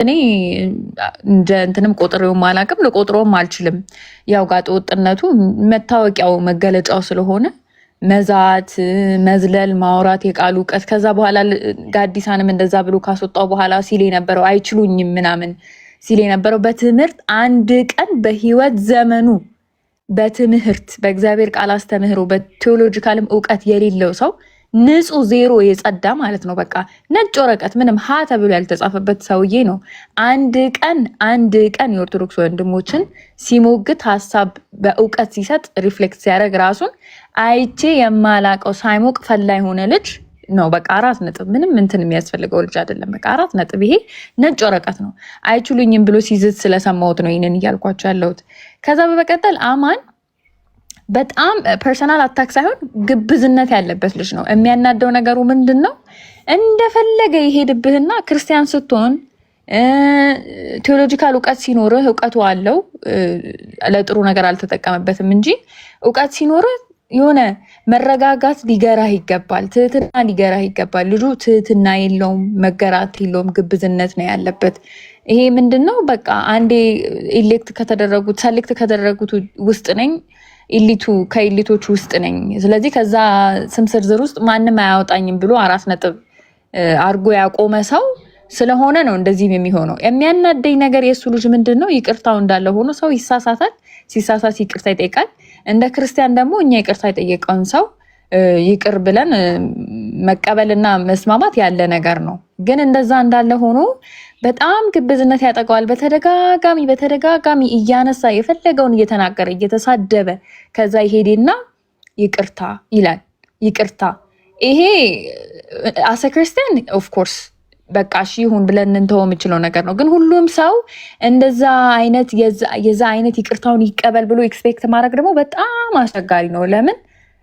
እኔ እንደ እንትንም ቆጥሬውም አላውቅም ልቆጥረውም አልችልም። ያው ጋጠ ወጥነቱ መታወቂያው መገለጫው ስለሆነ መዛት፣ መዝለል፣ ማውራት፣ የቃሉ እውቀት ከዛ በኋላ ጋዲሳንም እንደዛ ብሎ ካስወጣው በኋላ ሲል የነበረው አይችሉኝም ምናምን ሲል የነበረው በትምህርት አንድ ቀን በህይወት ዘመኑ በትምህርት በእግዚአብሔር ቃል አስተምህሮ በቴዎሎጂካልም እውቀት የሌለው ሰው ንጹህ ዜሮ የጸዳ ማለት ነው። በቃ ነጭ ወረቀት ምንም ሀ ተብሎ ያልተጻፈበት ሰውዬ ነው። አንድ ቀን የኦርቶዶክስ ወንድሞችን ሲሞግት ሀሳብ በእውቀት ሲሰጥ ሪፍሌክት ሲያደርግ ራሱን አይቼ የማላቀው ሳይሞቅ ፈላ የሆነ ልጅ ነው። በቃ 4 ነጥብ። ምንም እንትን የሚያስፈልገው ልጅ አይደለም። በቃ 4 ነጥብ። ይሄ ነጭ ወረቀት ነው። አይችሉኝም ብሎ ሲዝት ስለሰማሁት ነው ይህንን እያልኳቸው ያለሁት። ከዛ በመቀጠል አማን በጣም ፐርሰናል አታክ ሳይሆን ግብዝነት ያለበት ልጅ ነው። የሚያናደው ነገሩ ምንድን ነው? እንደፈለገ ይሄድብህና ክርስቲያን ስትሆን ቴዎሎጂካል እውቀት ሲኖርህ እውቀቱ አለው ለጥሩ ነገር አልተጠቀመበትም እንጂ እውቀት ሲኖርህ የሆነ መረጋጋት ሊገራህ ይገባል። ትህትና ሊገራህ ይገባል። ልጁ ትህትና የለውም፣ መገራት የለውም፣ ግብዝነት ነው ያለበት። ይሄ ምንድን ነው? በቃ አንዴ ሰሌክት ከተደረጉት ውስጥ ነኝ ኢሊቱ ከኢሊቶች ውስጥ ነኝ። ስለዚህ ከዛ ስም ዝርዝር ውስጥ ማንም አያወጣኝም ብሎ 4 ነጥብ አርጎ ያቆመ ሰው ስለሆነ ነው እንደዚህም የሚሆነው። የሚያናደኝ ነገር የእሱ ልጅ ምንድን ነው? ይቅርታው እንዳለ ሆኖ ሰው ይሳሳታል። ሲሳሳት ይቅርታ ይጠይቃል። እንደ ክርስቲያን ደግሞ እኛ ይቅርታ የጠየቀውን ሰው ይቅር ብለን መቀበልና መስማማት ያለ ነገር ነው። ግን እንደዛ እንዳለ ሆኖ በጣም ግብዝነት ያጠቀዋል። በተደጋጋሚ እያነሳ የፈለገውን እየተናገረ እየተሳደበ ከዛ ይሄድና ይቅርታ ይላል። ይቅርታ ይሄ አሰ ክርስቲያን ኦፍኮርስ በቃ እሺ ይሁን ብለን እንተው የምችለው ነገር ነው። ግን ሁሉም ሰው እንደዛ አይነት የዛ አይነት ይቅርታውን ይቀበል ብሎ ኤክስፔክት ማድረግ ደግሞ በጣም አስቸጋሪ ነው። ለምን?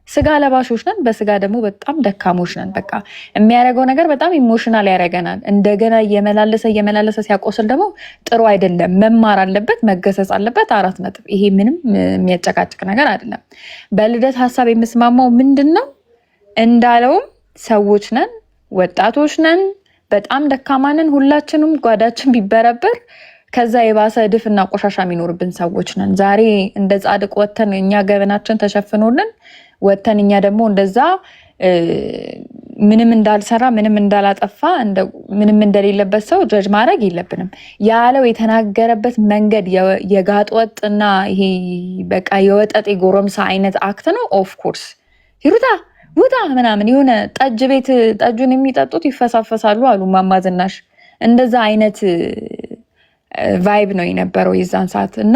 ስጋ ለባሾች ነን፣ በስጋ ደግሞ በጣም ደካሞች ነን። በቃ የሚያደርገው ነገር በጣም ኢሞሽናል ያደርገናል። እንደገና እየመላለሰ ሲያቆስል ደግሞ ጥሩ አይደለም። መማር አለበት፣ መገሰጽ አለበት። 4 ነጥብ። ይሄ ምንም የሚያጨቃጭቅ ነገር አይደለም። በልደት ሀሳብ የምስማማው ምንድን ነው? እንዳለውም ሰዎች ነን፣ ወጣቶች ነን፣ በጣም ደካማ ነን። ሁላችንም ጓዳችን ቢበረበር ከዛ የባሰ እድፍና ቆሻሻ የሚኖርብን ሰዎች ነን። ዛሬ እንደ ጻድቅ ወተን እኛ ገበናችን ተሸፍኖልን ወተን እኛ ደግሞ እንደዛ ምንም እንዳልሰራ ምንም እንዳላጠፋ ምንም እንደሌለበት ሰው ጀጅ ማድረግ የለብንም። ያለው የተናገረበት መንገድ የጋጥ ወጥና ይሄ በቃ የወጠጤ ጎረምሳ አይነት አክት ነው። ኦፍኮርስ ሂሩታ ውጣ ምናምን የሆነ ጠጅ ቤት ጠጁን የሚጠጡት ይፈሳፈሳሉ አሉ እማማ ዝናሽ። እንደዛ አይነት ቫይብ ነው የነበረው የዛን ሰዓት እና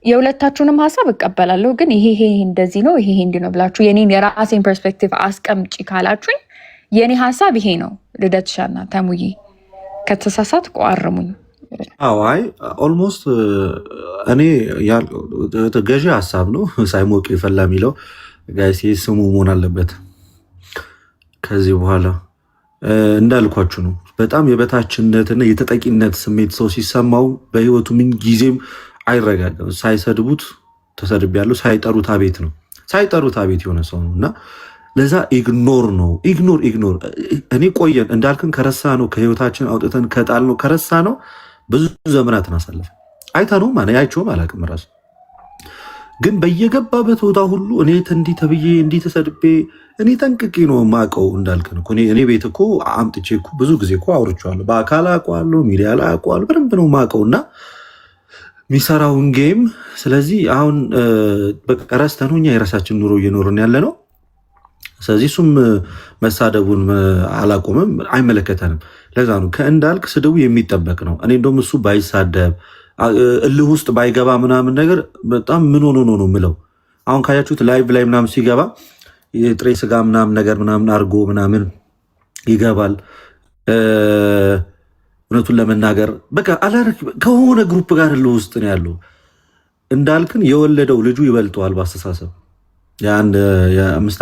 የሁለታችሁንም ሀሳብ እቀበላለሁ። ግን ይሄ እንደዚህ ነው ይሄ እንዲህ ነው ብላችሁ የኔን የራሴን ፐርስፔክቲቭ አስቀምጪ ካላችሁኝ የኔ ሀሳብ ይሄ ነው። ልደትሻና ተሙዬ ከተሳሳት ቆአርሙኝ። አይ ኦልሞስት እኔ ገዢ ሀሳብ ነው። ሳይሞቅ ይፈላ የሚለው ጋይስ ስሙ መሆን አለበት። ከዚህ በኋላ እንዳልኳችሁ ነው። በጣም የበታችነትና የተጠቂነት ስሜት ሰው ሲሰማው በህይወቱ ምን ጊዜም አይረጋጋም። ሳይሰድቡት ተሰድቤያለሁ፣ ሳይጠሩት አቤት ነው። ሳይጠሩት አቤት የሆነ ሰው ነው እና ለዛ ኢግኖር ነው ኢግኖር። እኔ ቆየን እንዳልክን ከረሳ ነው ከህይወታችን አውጥተን ከጣል ነው ከረሳ ነው ብዙ ዘመናትን አሳለፈ። አይታ ነው ማን ያይቾም አላውቅም ራሱ ግን በየገባበት ቦታ ሁሉ እኔ እንዲህ ተብዬ እንዲህ ተሰድቤ እኔ ጠንቅቄ ነው የማውቀው። እንዳልክን እኮ እኔ ቤት እኮ አምጥቼ እኮ ብዙ ጊዜ እኮ አውርቼዋለሁ። በአካል አውቀዋለሁ፣ ሚዲያ ላይ አውቀዋለሁ። በደንብ ነው የማውቀው እና የሚሰራውን ጌም። ስለዚህ አሁን ረስተነው እኛ የራሳችን ኑሮ እየኖርን ያለ ነው። ስለዚህ እሱም መሳደቡን አላቆምም፣ አይመለከተንም። ለዛ ነው ከእንዳልክ ስድቡ የሚጠበቅ ነው። እኔ እንደውም እሱ ባይሳደብ እልህ ውስጥ ባይገባ ምናምን ነገር በጣም ምን ሆኖ ነው የምለው። አሁን ካያችሁት ላይቭ ላይ ምናምን ሲገባ የጥሬ ስጋ ምናምን ነገር ምናምን አርጎ ምናምን ይገባል። እውነቱን ለመናገር በቃ ከሆነ ግሩፕ ጋር እልህ ውስጥ ነው ያለው። እንዳልክን የወለደው ልጁ ይበልጠዋል በአስተሳሰብ። የ5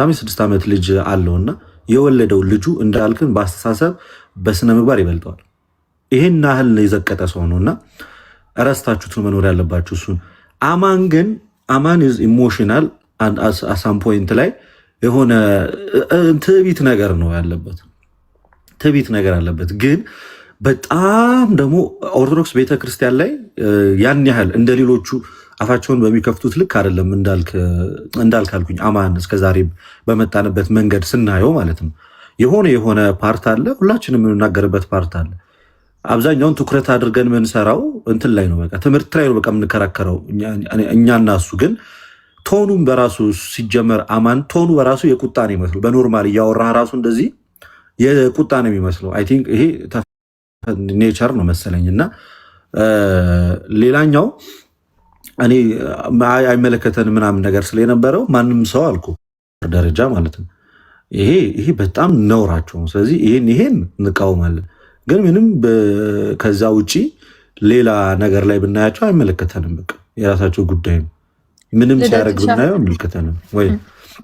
ዓመት 6 ዓመት ልጅ አለውና የወለደው ልጁ እንዳልክን በአስተሳሰብ በስነ ምግባር ይበልጠዋል። ይሄን ያህል የዘቀጠ ሰው ነውና እረስታችሁት ነው መኖር ያለባችሁ እሱን። አማን ግን አማን ኢሞሽናል አሳም ፖይንት ላይ የሆነ ትዕቢት ነገር ነው ያለበት። ትዕቢት ነገር አለበት። ግን በጣም ደግሞ ኦርቶዶክስ ቤተክርስቲያን ላይ ያን ያህል እንደ ሌሎቹ አፋቸውን በሚከፍቱት ልክ አይደለም። እንዳልካልኩኝ አማን እስከዛሬ በመጣንበት መንገድ ስናየው ማለት ነው የሆነ ፓርት አለ፣ ሁላችንም የምንናገርበት ፓርት አለ። አብዛኛውን ትኩረት አድርገን የምንሰራው እንትን ላይ ነው፣ በቃ ትምህርት ላይ ነው በቃ የምንከራከረው እኛና እሱ። ግን ቶኑም በራሱ ሲጀመር አማን ቶኑ በራሱ የቁጣ ነው ይመስለው። በኖርማል እያወራህ ራሱ እንደዚህ የቁጣ ነው የሚመስለው። አይ ቲንክ ይሄ ኔቸር ነው መሰለኝ። እና ሌላኛው እኔ አይመለከተን ምናምን ነገር ስለነበረው ማንም ሰው አልኩ ደረጃ ማለት ነው ይሄ በጣም ነውራቸው። ስለዚህ ይሄን እንቃወማለን። ግን ምንም ከዛ ውጪ ሌላ ነገር ላይ ብናያቸው አይመለከተንም። በቃ የራሳቸው ጉዳይ ነው። ምንም ሲያደርግ ብናየው አይመለከተንም። ወይ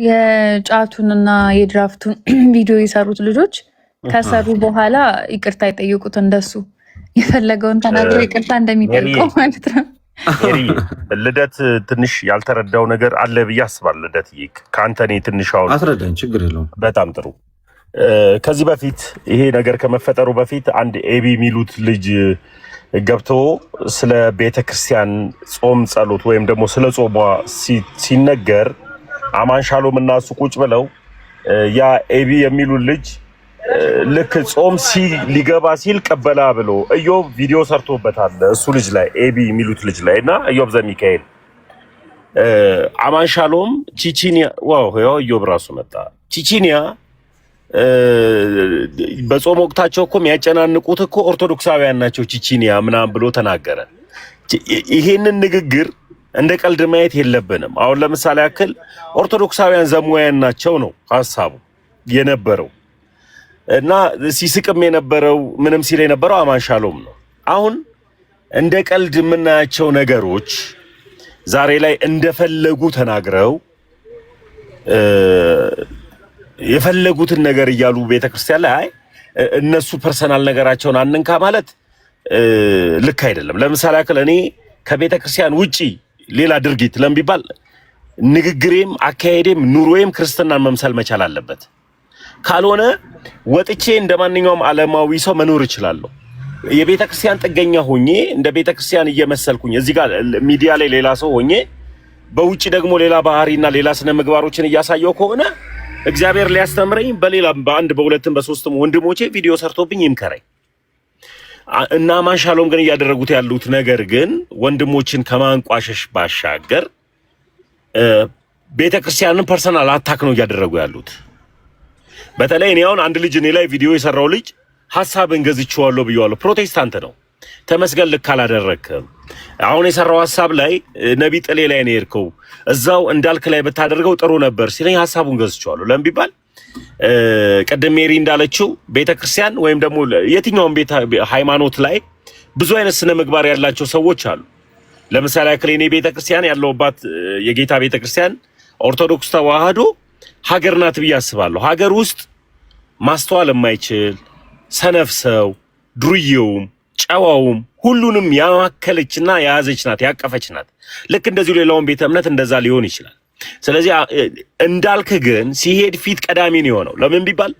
የጫቱንና የድራፍቱን ቪዲዮ የሰሩት ልጆች ከሰሩ በኋላ ይቅርታ የጠየቁት እንደሱ የፈለገውን ተናግሮ ይቅርታ እንደሚጠይቀው ማለት ነው። ልደት ትንሽ ያልተረዳው ነገር አለ ብዬ አስባለሁ። ልደት ከአንተ እኔ ትንሽ አሁን አስረዳኝ። ችግር የለውም። በጣም ጥሩ። ከዚህ በፊት ይሄ ነገር ከመፈጠሩ በፊት አንድ ኤቢ የሚሉት ልጅ ገብቶ ስለ ቤተክርስቲያን ጾም ጸሎት ወይም ደግሞ ስለ ጾሟ ሲነገር አማን ሻሎም እና እሱ ቁጭ ብለው ያ ኤቢ የሚሉት ልጅ ልክ ጾም ሊገባ ሲል ቀበላ ብሎ እዮብ ቪዲዮ ሰርቶበታል እሱ ልጅ ላይ ኤቢ የሚሉት ልጅ ላይ እና እዮብ ዘሚካኤል አማን ሻሎም ቺቺኒያ ያው እዮብ ራሱ መጣ ቺቺኒያ በጾም ወቅታቸው እኮ የሚያጨናንቁት እኮ ኦርቶዶክሳውያን ናቸው ቺቺኒያ ምናምን ብሎ ተናገረ። ይሄንን ንግግር እንደ ቀልድ ማየት የለብንም። አሁን ለምሳሌ ያክል ኦርቶዶክሳውያን ዘሙያን ናቸው ነው ሐሳቡ የነበረው እና ሲስቅም የነበረው ምንም ሲል የነበረው አማን ሻሎም ነው። አሁን እንደ ቀልድ የምናያቸው ነገሮች ዛሬ ላይ እንደፈለጉ ተናግረው የፈለጉትን ነገር እያሉ ቤተክርስቲያን ላይ እነሱ ፐርሰናል ነገራቸውን አንንካ ማለት ልክ አይደለም። ለምሳሌ ያክል እኔ ከቤተክርስቲያን ውጪ ሌላ ድርጊት ለምቢባል ንግግሬም አካሄዴም ኑሮዬም ክርስትናን መምሰል መቻል አለበት። ካልሆነ ወጥቼ እንደማንኛውም ዓለማዊ ሰው መኖር እችላለሁ። የቤተክርስቲያን ጥገኛ ሆኜ እንደ ቤተክርስቲያን እየመሰልኩኝ እዚህ ጋር ሚዲያ ላይ ሌላ ሰው ሆኜ በውጪ ደግሞ ሌላ ባህሪና ሌላ ስነ ምግባሮችን እያሳየው ከሆነ እግዚአብሔር ሊያስተምረኝ በሌላ በአንድ በሁለትም በሶስትም ወንድሞቼ ቪዲዮ ሰርቶብኝ ይምከረኝ እና አማን ሻሎም ግን እያደረጉት ያሉት ነገር ግን ወንድሞችን ከማንቋሸሽ ባሻገር ቤተክርስቲያንን ፐርሰናል አታክ ነው እያደረጉ ያሉት። በተለይ እኔ አሁን አንድ ልጅ እኔ ላይ ቪዲዮ የሰራው ልጅ ሐሳብን ገዝቼዋለሁ ብየዋለሁ። ፕሮቴስታንት ነው። ተመስገን ልክ አላደረክም። አሁን የሰራው ሐሳብ ላይ ነቢ ጥሌ ላይ ነው የሄድከው፣ እዛው እንዳልክ ላይ ብታደርገው ጥሩ ነበር ሲለኝ ሐሳቡን ገዝቼዋለሁ። ለምን ቢባል ቅድም ሜሪ እንዳለችው ቤተክርስቲያን ወይም ደግሞ የትኛውም ሃይማኖት ላይ ብዙ አይነት ስነ ምግባር ያላቸው ሰዎች አሉ። ለምሳሌ ያክል እኔ ቤተክርስቲያን ያለውባት የጌታ ቤተክርስቲያን ኦርቶዶክስ ተዋህዶ ሀገር ናት ብዬ አስባለሁ። ሀገር ውስጥ ማስተዋል የማይችል ሰነፍ ሰው ዱርዬውም ጨዋውም ሁሉንም ያማከለችና የያዘች ናት፣ ያቀፈች ናት። ልክ እንደዚሁ ሌላውን ቤተ እምነት እንደዛ ሊሆን ይችላል። ስለዚህ እንዳልክ ግን ሲሄድ ፊት ቀዳሚ ነው የሆነው። ለምን ቢባል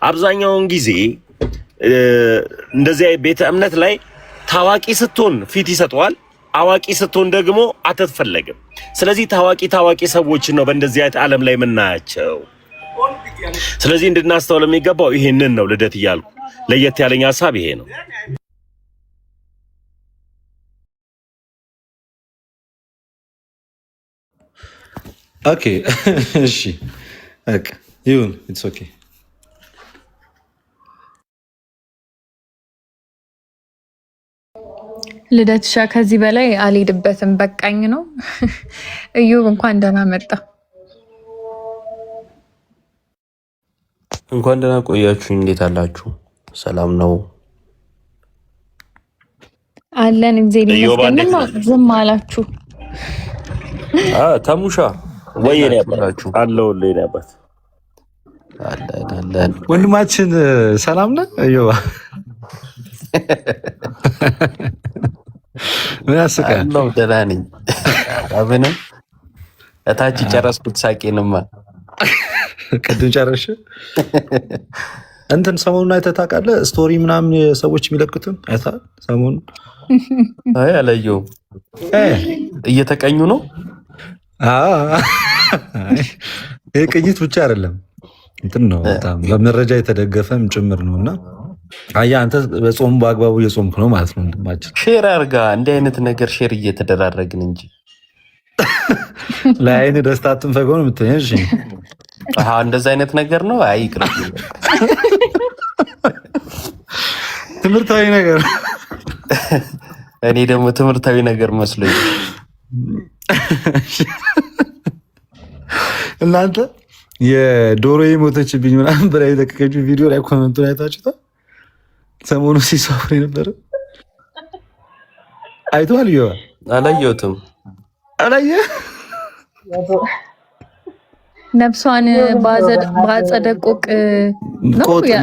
አብዛኛውን ጊዜ እንደዚህ ቤተ እምነት ላይ ታዋቂ ስትሆን ፊት ይሰጠዋል፣ አዋቂ ስትሆን ደግሞ አትፈለግም። ስለዚህ ታዋቂ ሰዎችን ነው በእንደዚህ አይነት ዓለም ላይ የምናያቸው። ስለዚህ እንድናስተውል የሚገባው ይሄንን ነው። ልደት እያልኩ ለየት ያለኝ ሐሳብ ይሄ ነው። ኦኬ እሺ በቃ ይሁን። ኢትስ ኦኬ። ልደትሻ ከዚህ በላይ አልሄድበትም፣ በቃኝ ነው። እዩብ እንኳን ደህና መጣ። እንኳን ደህና ቆያችሁ። እንዴት አላችሁ? ሰላም ነው አለን። እግዚአብሔር ይመስገን። ዝም አላችሁ? ተሙሻ ወይ ነው ያባላችሁ? አለውልኝ ነው ያባት አለን። ወንድማችን ሰላም ነህ? እዮባ ምን ያስቃል? ነው ደህና ነኝ። አብንም እታች ጨረስኩት ሳቄንማ። ቅድም ጨረሽ? እንትን ሰሞኑን አይተህ ታውቃለህ? ስቶሪ ምናምን ሰዎች የሚለቁትን አይተሃል? ሰሞኑን አይ አላየሁም። እየተቀኙ ነው። ይህ ቅኝት ብቻ አይደለም እንትን ነው፣ በጣም በመረጃ የተደገፈም ጭምር ነው። እና አየህ አንተ በጾም በአግባቡ እየጾምክ ነው ማለት ነው። ወንድማችን ሼር አድርጋ እንዲህ አይነት ነገር ሼር እየተደራረግን እንጂ ለአይን ደስታ አትንፈገው ነው የምትለኝ? እሺ እንደዛ አይነት ነገር ነው። አይ ይቅርብ። ትምህርታዊ ነገር እኔ ደግሞ ትምህርታዊ ነገር መስሎኝ። እናንተ የዶሮ ሞተችብኝ ምናምን በላይ የተከከችው ቪዲዮ ላይ ኮመንቱን አይታችሁታል? ሰሞኑ ሲሳፍር የነበረ አይተዋል? ይኸዋል አላየሁትም። አላየህ? ነፍሷን በአጸደ ቆቅ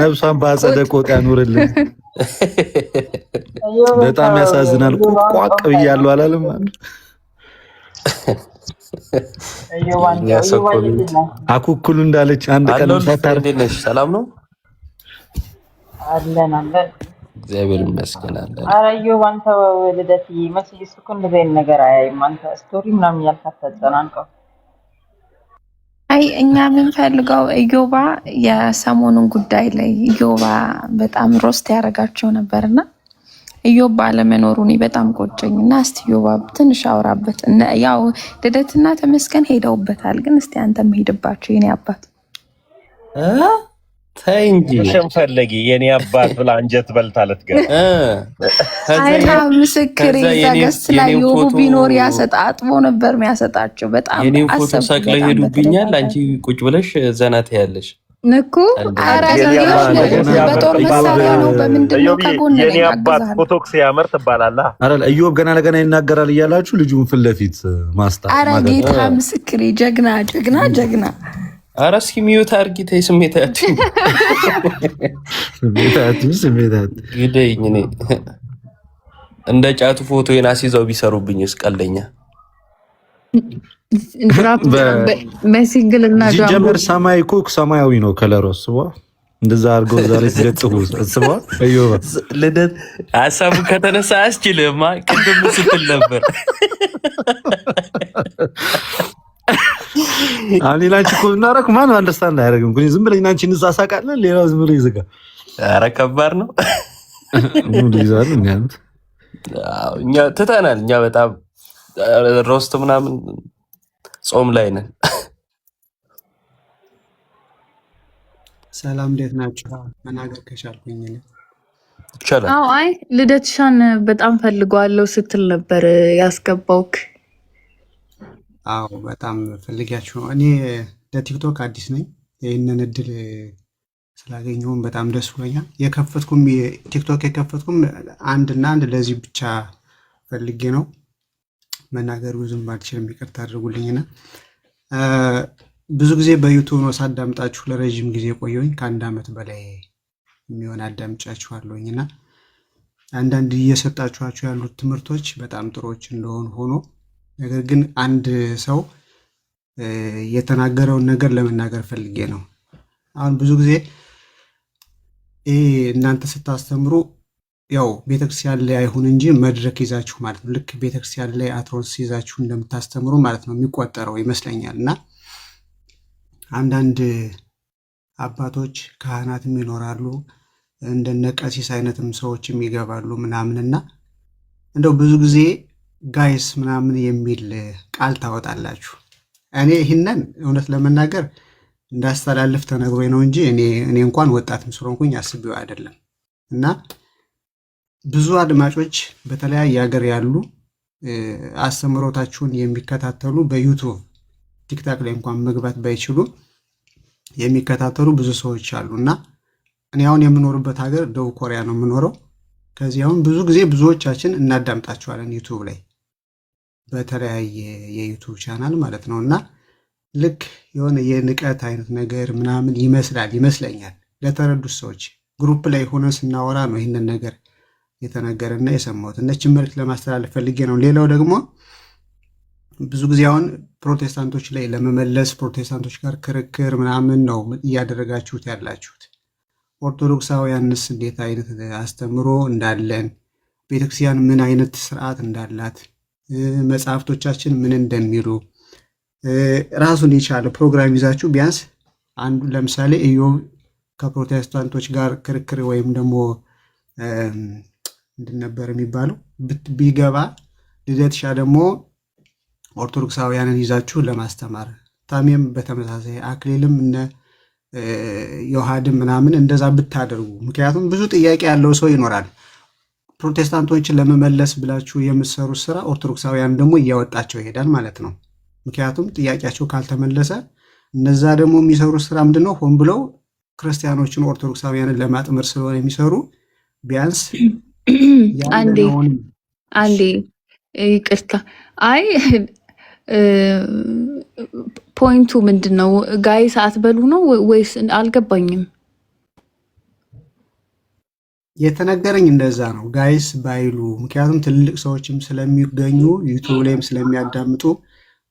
ነፍሷን በአጸደ ቆቅ ያኑርልን። በጣም ያሳዝናል። ቋቅ ብያለሁ አላለም? አኩኩሉ እንዳለች አንድ ቀን ሳታርፍ። ሰላም ነው አለን አለን፣ እግዚአብሔር ይመስገን አለን። ኧረ እዮብ አንተ ልደት መቼ እሱ እኮ እንደዚህ አይነት ነገር አያይም። አንተ ስቶሪ ምናምን እያልክ አታጨናንቀው። አይ እኛ የምንፈልገው እዮባ የሰሞኑን ጉዳይ ላይ እዮባ በጣም ሮስት ያደረጋቸው ነበርና እዮብ ባለመኖሩ እኔ በጣም ቆጨኝ እና እስቲ እዮባ ትንሽ አውራበት። ያው ልደትና ተመስገን ሄደውበታል፣ ግን እስቲ አንተም ሄድባቸው የኔ አባት። ተይ እንጂ ፈለጊ የኔ አባት ብላ አንጀት በልታ ልትገባ። አይታ ምስክር ይዛገስ ላይ ዮቡ ቢኖር ያሰጣጥቦ ነበር የሚያሰጣቸው። በጣም የኔን ፎቶ ሰቅለው ሄዱብኛል። አንቺ ቁጭ ብለሽ ዘናት ያለሽ እኮ በጦር መሳሪያ ነው በምንድን ነው ከጎን የኔ አባት ፎቶክስ ያመር ትባላለህ። አረ እዮብ ገና ለገና ይናገራል እያላችሁ ልጁን ፊት ለፊት ማስጣት። አረ ጌታ ምስክሬ ጀግና ጀግና ጀግና። አረ እስኪ ሚዩት አድርጊ። ተይ ስሜታችሁ ግደኝ። እኔ እንደ ጫቱ ፎቶዬን አስይዘው ቢሰሩብኝ እስቀልደኛ በሲንግልና ጀመር። ሰማይ እኮ ሰማያዊ ነው ከለሩ። አስቧ እንደዛ አድርገው ዛሬ ሲለጥፉ አስቧ። እዮባ ልደት ሀሳቡ ከተነሳ አስችልማ ቅድም ስትል ነበር። አሁን ላንቺ እኮ እናረክ ማን አንደርስታንድ አያደርግም። ግን ዝም ብለኝ አንቺ እንሳሳቃለን፣ ሌላው ዝም ብሎ ይዘጋ። ኧረ ከባድ ነው። እኛ ትተናል። እኛ በጣም ሮስት ምናምን ጾም ላይ ነን። ሰላም እንዴት ናችሁ? መናገር ከቻልኩኝ ይቻላል። አይ ልደትሻን በጣም ፈልገዋለሁ ስትል ነበር ያስገባውክ። አዎ በጣም ፈልጊያችሁ ነው። እኔ ለቲክቶክ አዲስ ነኝ። ይህንን እድል ስላገኘሁም በጣም ደስ ብሎኛል። ቲክቶክ የከፈትኩም አንድና አንድ ለዚህ ብቻ ፈልጌ ነው። መናገር ብዙም ባልችልም ይቅርታ አድርጉልኝና ብዙ ጊዜ በዩቱብ ነው ሳዳምጣችሁ ለረጅም ጊዜ ቆየሁኝ። ከአንድ ዓመት በላይ የሚሆን አዳምጫችኋለሁኝና አንዳንድ እየሰጣችኋቸው ያሉት ትምህርቶች በጣም ጥሩዎች እንደሆኑ ሆኖ ነገር ግን አንድ ሰው የተናገረውን ነገር ለመናገር ፈልጌ ነው። አሁን ብዙ ጊዜ እናንተ ስታስተምሩ ያው ቤተክርስቲያን ላይ አይሁን እንጂ መድረክ ይዛችሁ ማለት ነው። ልክ ቤተክርስቲያን ላይ አትሮንስ ይዛችሁ እንደምታስተምሩ ማለት ነው የሚቆጠረው ይመስለኛል። እና አንዳንድ አባቶች ካህናትም ይኖራሉ፣ እንደነ ቀሲስ አይነትም ሰዎችም ይገባሉ ምናምንና እንደው ብዙ ጊዜ ጋይስ ምናምን የሚል ቃል ታወጣላችሁ። እኔ ይህንን እውነት ለመናገር እንዳስተላልፍ ተነግሮኝ ነው እንጂ እኔ እንኳን ወጣትም ስለሆንኩኝ አስቤው አይደለም። እና ብዙ አድማጮች በተለያየ ሀገር ያሉ አስተምሮታችሁን የሚከታተሉ በዩቱብ ቲክታክ ላይ እንኳን መግባት ባይችሉ የሚከታተሉ ብዙ ሰዎች አሉ። እና እኔ አሁን የምኖርበት ሀገር ደቡብ ኮሪያ ነው የምኖረው። ከዚህ አሁን ብዙ ጊዜ ብዙዎቻችን እናዳምጣችኋለን ዩቱብ ላይ በተለያየ የዩቱብ ቻናል ማለት ነው። እና ልክ የሆነ የንቀት አይነት ነገር ምናምን ይመስለኛል ለተረዱት ሰዎች። ግሩፕ ላይ ሆነን ስናወራ ነው ይህንን ነገር የተነገረና የሰማሁት። እነችን መልዕክት ለማስተላለፍ ፈልጌ ነው። ሌላው ደግሞ ብዙ ጊዜ አሁን ፕሮቴስታንቶች ላይ ለመመለስ ፕሮቴስታንቶች ጋር ክርክር ምናምን ነው እያደረጋችሁት ያላችሁት። ኦርቶዶክሳውያንስ እንዴት አይነት አስተምሮ እንዳለን፣ ቤተክርስቲያን ምን አይነት ስርዓት እንዳላት፣ መጽሐፍቶቻችን ምን እንደሚሉ ራሱን የቻለ ፕሮግራም ይዛችሁ ቢያንስ አንዱ ለምሳሌ ኢዮብ ከፕሮቴስታንቶች ጋር ክርክር ወይም ደግሞ ምንድን ነበር የሚባለው ቢገባ፣ ልደትሻ ደግሞ ኦርቶዶክሳውያንን ይዛችሁ ለማስተማር፣ ታሜም በተመሳሳይ አክሊልም እነ ዮሐድም ምናምን እንደዛ ብታደርጉ። ምክንያቱም ብዙ ጥያቄ ያለው ሰው ይኖራል። ፕሮቴስታንቶችን ለመመለስ ብላችሁ የምትሰሩት ስራ ኦርቶዶክሳውያን ደግሞ እያወጣቸው ይሄዳል ማለት ነው። ምክንያቱም ጥያቄያቸው ካልተመለሰ እነዛ ደግሞ የሚሰሩት ስራ ምንድነው? ሆን ብለው ክርስቲያኖችን ኦርቶዶክሳውያንን ለማጥመር ስለሆነ የሚሰሩ ቢያንስ አንዴ ይቅርታ። አይ ፖይንቱ ምንድን ነው? ጋይስ አትበሉ ነው ወይስ? አልገባኝም። የተነገረኝ እንደዛ ነው፣ ጋይስ ባይሉ። ምክንያቱም ትልልቅ ሰዎችም ስለሚገኙ ዩቱብ ላይም ስለሚያዳምጡ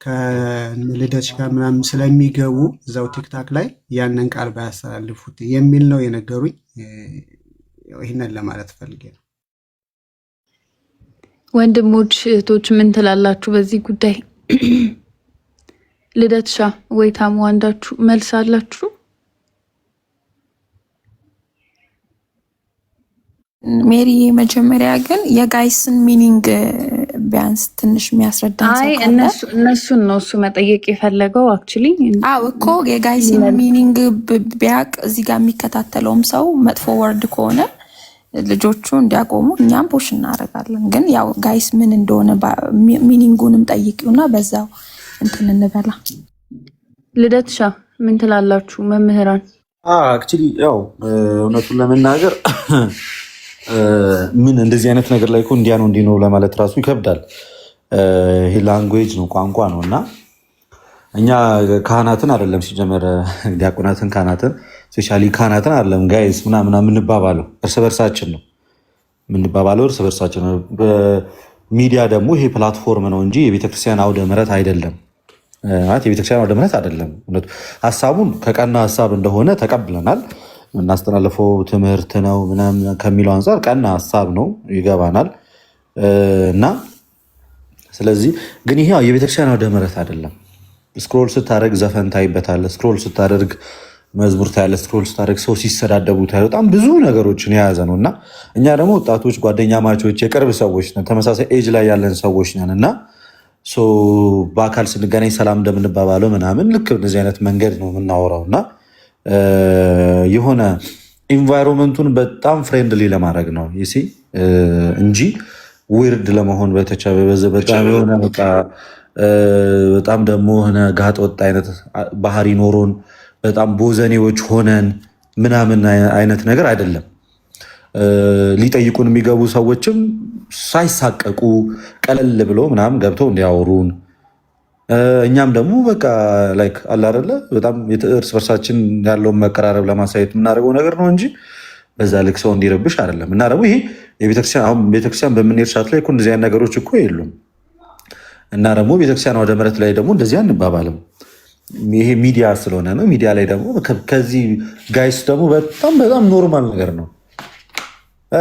ከልደትሽ ጋር ምናምን ስለሚገቡ እዛው ቲክታክ ላይ ያንን ቃል ባያስተላልፉት የሚል ነው የነገሩኝ። ይህንን ለማለት ፈልጌ ነው። ወንድሞች እህቶች ምን ትላላችሁ በዚህ ጉዳይ? ልደትሻ ወይ ታሙ አንዳችሁ መልስ አላችሁ? ሜሪ መጀመሪያ ግን የጋይስን ሚኒንግ ቢያንስ ትንሽ የሚያስረዳን ሰው ካለ እነሱን ነው እሱ መጠየቅ የፈለገው አክቹሊ። አዎ እኮ የጋይስን ሚኒንግ ቢያቅ እዚህ ጋር የሚከታተለውም ሰው መጥፎ ወርድ ከሆነ ልጆቹ እንዲያቆሙ እኛም ፖሽ እናደርጋለን። ግን ያው ጋይስ ምን እንደሆነ ሚኒንጉንም ጠይቂውና በዛው እንትን እንበላ። ልደትሻ ምን ትላላችሁ መምህራን? አክቹሊ ያው እውነቱን ለመናገር ምን እንደዚህ አይነት ነገር ላይ እኮ እንዲያ ነው እንዲህ ነው ለማለት ራሱ ይከብዳል። ይሄ ላንጉዌጅ ነው ቋንቋ ነው እና እኛ ካህናትን አይደለም ሲጀመር ዲያቆናትን ካህናትን ስፔሻሊ ካህናትን አይደለም ጋይስ ምናምን የምንባባለው እርስ በርሳችን ነው የምንባባለው እርስ በርሳችን ነው። በሚዲያ ደግሞ ይሄ ፕላትፎርም ነው እንጂ የቤተክርስቲያን አውደ ምሕረት አይደለም። የቤተክርስቲያን አውደ ምሕረት አይደለም። ሀሳቡን ከቀና ሀሳብ እንደሆነ ተቀብለናል። እናስተላልፈው ትምህርት ነው ምናምን ከሚለው አንጻር ቀና ሀሳብ ነው ይገባናል። እና ስለዚህ ግን ይሄ የቤተክርስቲያን አውደ ምሕረት አይደለም። ስክሮል ስታደርግ ዘፈን ታይበታለህ፣ ስክሮል ስታደርግ መዝሙር ታያለህ፣ ስክሮል ስታደርግ ሰው ሲሰዳደቡ ታያለህ። በጣም ብዙ ነገሮችን የያዘ ነው እና እኛ ደግሞ ወጣቶች ጓደኛ ማቾች የቅርብ ሰዎች ነን፣ ተመሳሳይ ኤጅ ላይ ያለን ሰዎች ነን እና በአካል ስንገናኝ ሰላም እንደምንባባለው ምናምን ልክ እንደዚህ አይነት መንገድ ነው የምናወራው እና የሆነ ኢንቫይሮንመንቱን በጣም ፍሬንድሊ ለማድረግ ነው ይሲ እንጂ ዊርድ ለመሆን በጣም የሆነ በጣም ደግሞ ሆነ ጋጥ ወጥ አይነት ባህሪ ኖሮን በጣም ቦዘኔዎች ሆነን ምናምን አይነት ነገር አይደለም። ሊጠይቁን የሚገቡ ሰዎችም ሳይሳቀቁ ቀለል ብሎ ምናምን ገብተው እንዲያወሩን እኛም ደግሞ በቃ ላይክ አለ አይደለ በጣም እርስ በርሳችን ያለውን መቀራረብ ለማሳየት የምናደርገው ነገር ነው እንጂ በዛ ልክ ሰው እንዲረብሽ አይደለም። እና ደግሞ ይሄ ቤተክርስቲያን በምንሄድ ሰዓት ላይ እኮ እንደዚህ አይነት ነገሮች እኮ የሉም። እና ደግሞ ቤተክርስቲያን ወደ ምሕረት ላይ ደግሞ እንደዚህ አንባባልም። ይሄ ሚዲያ ስለሆነ ነው። ሚዲያ ላይ ደግሞ ከዚህ ጋይስ ደግሞ በጣም ኖርማል ነገር ነው።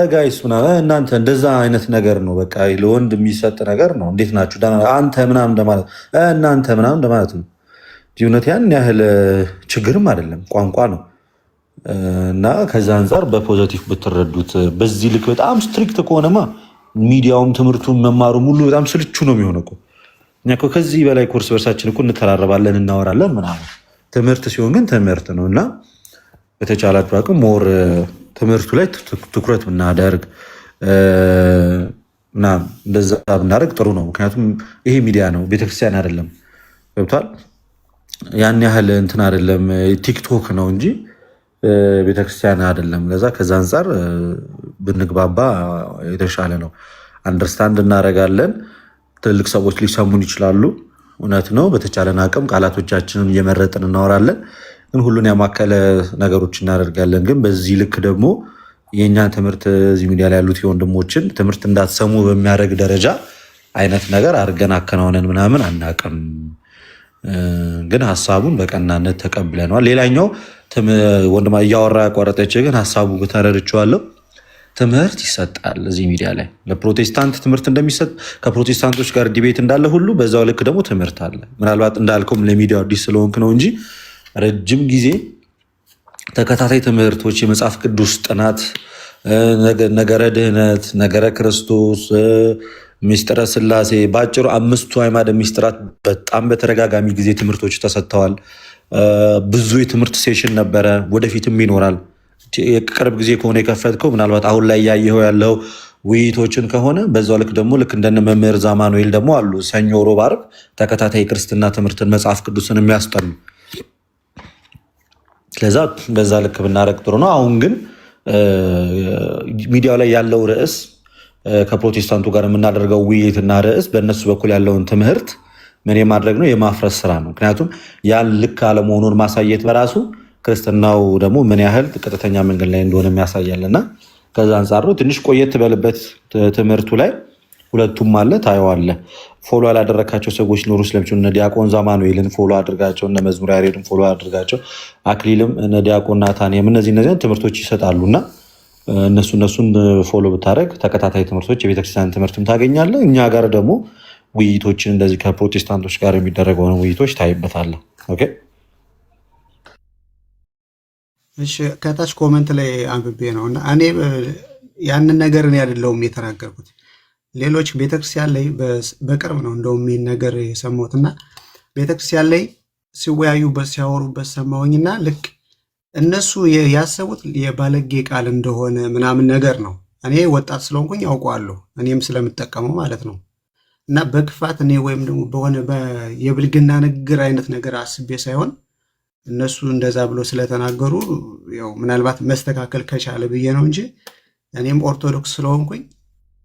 ጋይስ እናንተ እንደዛ አይነት ነገር ነው። በቃ ለወንድ የሚሰጥ ነገር ነው። እንዴት ናችሁ? አንተ ምናምን እንደማለት እናንተ ምናምን እንደማለት ነው። እውነት ያን ያህል ችግርም አይደለም፣ ቋንቋ ነው። እና ከዛ አንጻር በፖዘቲቭ ብትረዱት። በዚህ ልክ በጣም ስትሪክት ከሆነማ ሚዲያውም ትምህርቱን መማሩም ሁሉ በጣም ስልቹ ነው የሚሆነው እኮ። እኛ እኮ ከዚህ በላይ ኮርስ በርሳችን እኮ እንተራረባለን፣ እናወራለን ምናምን። ትምህርት ሲሆን ግን ትምህርት ነው እና በተቻላችሁ አቅም ሞር ትምህርቱ ላይ ትኩረት ብናደርግ እንደዛ ብናደርግ ጥሩ ነው። ምክንያቱም ይሄ ሚዲያ ነው፣ ቤተክርስቲያን አይደለም። ገብቷል? ያን ያህል እንትን አይደለም፣ ቲክቶክ ነው እንጂ ቤተክርስቲያን አይደለም። ለዛ ከዛ አንጻር ብንግባባ የተሻለ ነው። አንደርስታንድ እናደርጋለን። ትልልቅ ሰዎች ሊሰሙን ይችላሉ። እውነት ነው። በተቻለን አቅም ቃላቶቻችንን እየመረጥን እናወራለን፣ ግን ሁሉን ያማከለ ነገሮች እናደርጋለን። ግን በዚህ ልክ ደግሞ የእኛን ትምህርት እዚህ ሚዲያ ላይ ያሉት የወንድሞችን ትምህርት እንዳትሰሙ በሚያደርግ ደረጃ አይነት ነገር አድርገን አከናውነን ምናምን አናቅም። ግን ሀሳቡን በቀናነት ተቀብለነዋል። ሌላኛው ወንድማ እያወራ ያቋረጠች ግን ሀሳቡ ተረድቼዋለሁ። ትምህርት ይሰጣል እዚህ ሚዲያ ላይ ለፕሮቴስታንት ትምህርት እንደሚሰጥ ከፕሮቴስታንቶች ጋር ዲቤት እንዳለ ሁሉ በዛው ልክ ደግሞ ትምህርት አለ። ምናልባት እንዳልከውም ለሚዲያው አዲስ ስለሆንክ ነው እንጂ ረጅም ጊዜ ተከታታይ ትምህርቶች፣ የመጽሐፍ ቅዱስ ጥናት፣ ነገረ ድህነት፣ ነገረ ክርስቶስ፣ ሚስጥረ ስላሴ፣ በአጭሩ 5ቱ አዕማደ ሚስጥራት በጣም በተደጋጋሚ ጊዜ ትምህርቶች ተሰጥተዋል። ብዙ የትምህርት ሴሽን ነበረ፣ ወደፊትም ይኖራል። የቅርብ ጊዜ ከሆነ የከፈትከው ምናልባት አሁን ላይ ያየኸው ያለው ውይይቶችን ከሆነ በዛው ልክ ደግሞ ልክ እንደነ መምህር ዛማኑኤል ደግሞ አሉ። ሰኞ፣ ሮብ፣ ዓርብ ተከታታይ ክርስትና ትምህርትን መጽሐፍ ቅዱስን የሚያስጠኑ ስለዛ በዛ ልክ ብናረግ ጥሩ ነው። አሁን ግን ሚዲያው ላይ ያለው ርዕስ ከፕሮቴስታንቱ ጋር የምናደርገው ውይይትና ርዕስ በእነሱ በኩል ያለውን ትምህርት ምን የማድረግ ነው? የማፍረስ ስራ ነው። ምክንያቱም ያን ልክ አለመሆኑን ማሳየት በራሱ ክርስትናው ደግሞ ምን ያህል ቀጥተኛ መንገድ ላይ እንደሆነ የሚያሳያልና ከዛ አንጻር ነው። ትንሽ ቆየት በልበት ትምህርቱ ላይ ሁለቱም አለ ታየዋለህ። ፎሎ ያላደረካቸው ሰዎች ኖሩ ስለምችሉ እነ ዲያቆን ዛማኑኤልን ፎሎ አድርጋቸው፣ እነ መዝሙር ያሬድን ፎሎ አድርጋቸው፣ አክሊልም እነ ዲያቆን ናታንያም እነዚህ ትምህርቶች ይሰጣሉና እነሱን ፎሎ ብታደረግ ተከታታይ ትምህርቶች የቤተክርስቲያን ትምህርትም ታገኛለህ። እኛ ጋር ደግሞ ውይይቶችን እንደዚህ ከፕሮቴስታንቶች ጋር የሚደረገውን ውይይቶች ታይበታለህ። ኦኬ እሺ። ከታች ኮመንት ላይ አንብቤ ነው እና እኔ ያንን ነገር እኔ አይደለሁም የተናገርኩት። ሌሎች ቤተክርስቲያን ላይ በቅርብ ነው እንደውም ይህን ነገር የሰማሁትና ቤተክርስቲያን ላይ ሲወያዩበት ሲያወሩበት ሰማሁኝና ልክ እነሱ ያሰቡት የባለጌ ቃል እንደሆነ ምናምን ነገር ነው። እኔ ወጣት ስለሆንኩኝ ያውቀዋለሁ እኔም ስለምጠቀመው ማለት ነው። እና በክፋት እኔ ወይም ደግሞ በሆነ የብልግና ንግግር አይነት ነገር አስቤ ሳይሆን እነሱ እንደዛ ብሎ ስለተናገሩ ያው ምናልባት መስተካከል ከቻለ ብዬ ነው እንጂ እኔም ኦርቶዶክስ ስለሆንኩኝ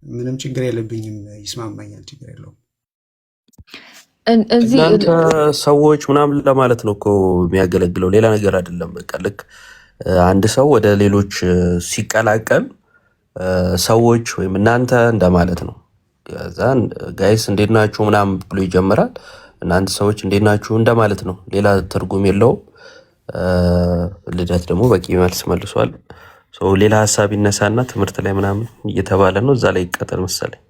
ምንም ችግር የለብኝም። ይስማማኛል፣ ችግር የለውም። እናንተ ሰዎች ምናምን ለማለት ነው እኮ የሚያገለግለው ሌላ ነገር አይደለም። በቃ ልክ አንድ ሰው ወደ ሌሎች ሲቀላቀል ሰዎች ወይም እናንተ እንደማለት ነው። ከዛን ጋይስ እንዴት ናችሁ ምናምን ብሎ ይጀምራል። እናንተ ሰዎች እንዴት ናችሁ እንደማለት ነው። ሌላ ትርጉም የለውም። ልደት ደግሞ በቂ መልስ መልሷል። ሌላ ሀሳብ ይነሳና ትምህርት ላይ ምናምን እየተባለ ነው። እዛ ላይ ይቀጠል መሰለኝ።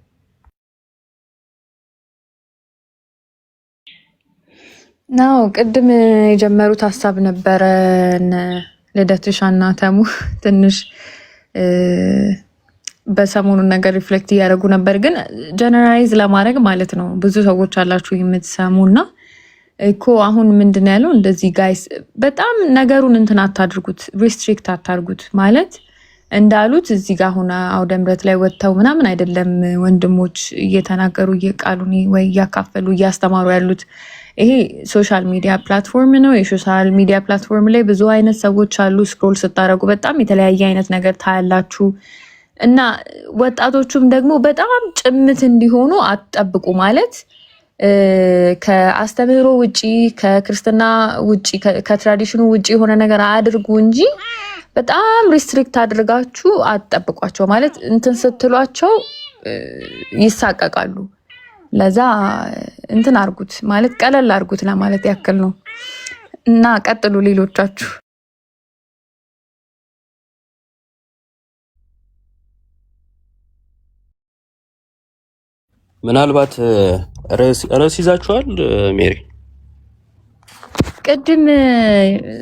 ናው ቅድም የጀመሩት ሀሳብ ነበረ ልደትሻና ተሙ ትንሽ በሰሞኑን ነገር ሪፍሌክት እያደረጉ ነበር። ግን ጀነራላይዝ ለማድረግ ማለት ነው ብዙ ሰዎች አላችሁ የምትሰሙና እኮ አሁን ምንድን ያለው እንደዚህ ጋይስ በጣም ነገሩን እንትን አታድርጉት፣ ሪስትሪክት አታድርጉት ማለት እንዳሉት እዚህ ጋር አሁን አውደ ምሕረት ላይ ወጥተው ምናምን አይደለም ወንድሞች እየተናገሩ እየቃሉን ወይ እያካፈሉ እያስተማሩ ያሉት። ይሄ ሶሻል ሚዲያ ፕላትፎርም ነው። የሶሻል ሚዲያ ፕላትፎርም ላይ ብዙ አይነት ሰዎች አሉ። ስክሮል ስታደርጉ በጣም የተለያየ አይነት ነገር ታያላችሁ። እና ወጣቶቹም ደግሞ በጣም ጭምት እንዲሆኑ አትጠብቁ ማለት ከአስተምህሮ ውጪ ከክርስትና ውጪ ከትራዲሽኑ ውጪ የሆነ ነገር አድርጉ እንጂ በጣም ሪስትሪክት አድርጋችሁ አትጠብቋቸው ማለት እንትን ስትሏቸው ይሳቀቃሉ። ለዛ እንትን አርጉት ማለት ቀለል አርጉት ለማለት ያክል ነው። እና ቀጥሉ ሌሎቻችሁ። ምናልባት ርዕስ ይዛችኋል ሜሪ? ቅድም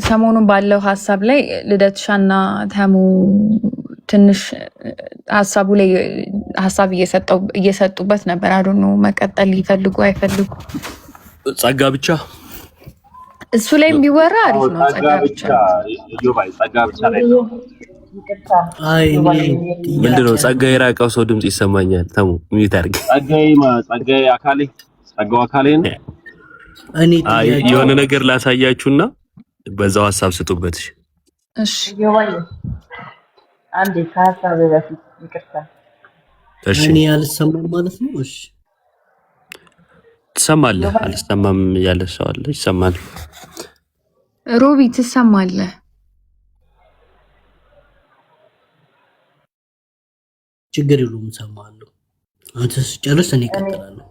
ሰሞኑን ባለው ሀሳብ ላይ ልደትሻና ተሙ ትንሽ ሀሳቡ ላይ ሀሳብ እየሰጡበት ነበር። አዶኖ መቀጠል ይፈልጉ አይፈልጉ ጸጋ ብቻ እሱ ላይም ቢወራ አሪፍ ነው። ጸጋ ብቻ ላይ ምንድነው ጸጋ የራቀው ሰው ድምጽ ይሰማኛል። ተሙ ሚት አድርግ። ጸጋዬ አካሌ ጸጋው አካሌ ነው። የሆነ ነገር ላሳያችሁና በዛው ሀሳብ ስጡበት። እሺ አንዴ ከሀሳብ በፊት ይቅርታ። እሺ እኔ አልሰማም ማለት ነው። እሺ ትሰማለህ? አልሰማም ያለ ሰው አለ? ይሰማል። ሮቢ ትሰማለህ? ችግር የለውም እሰማለሁ። አንተ ስጨርስ እኔ እቀጥላለሁ።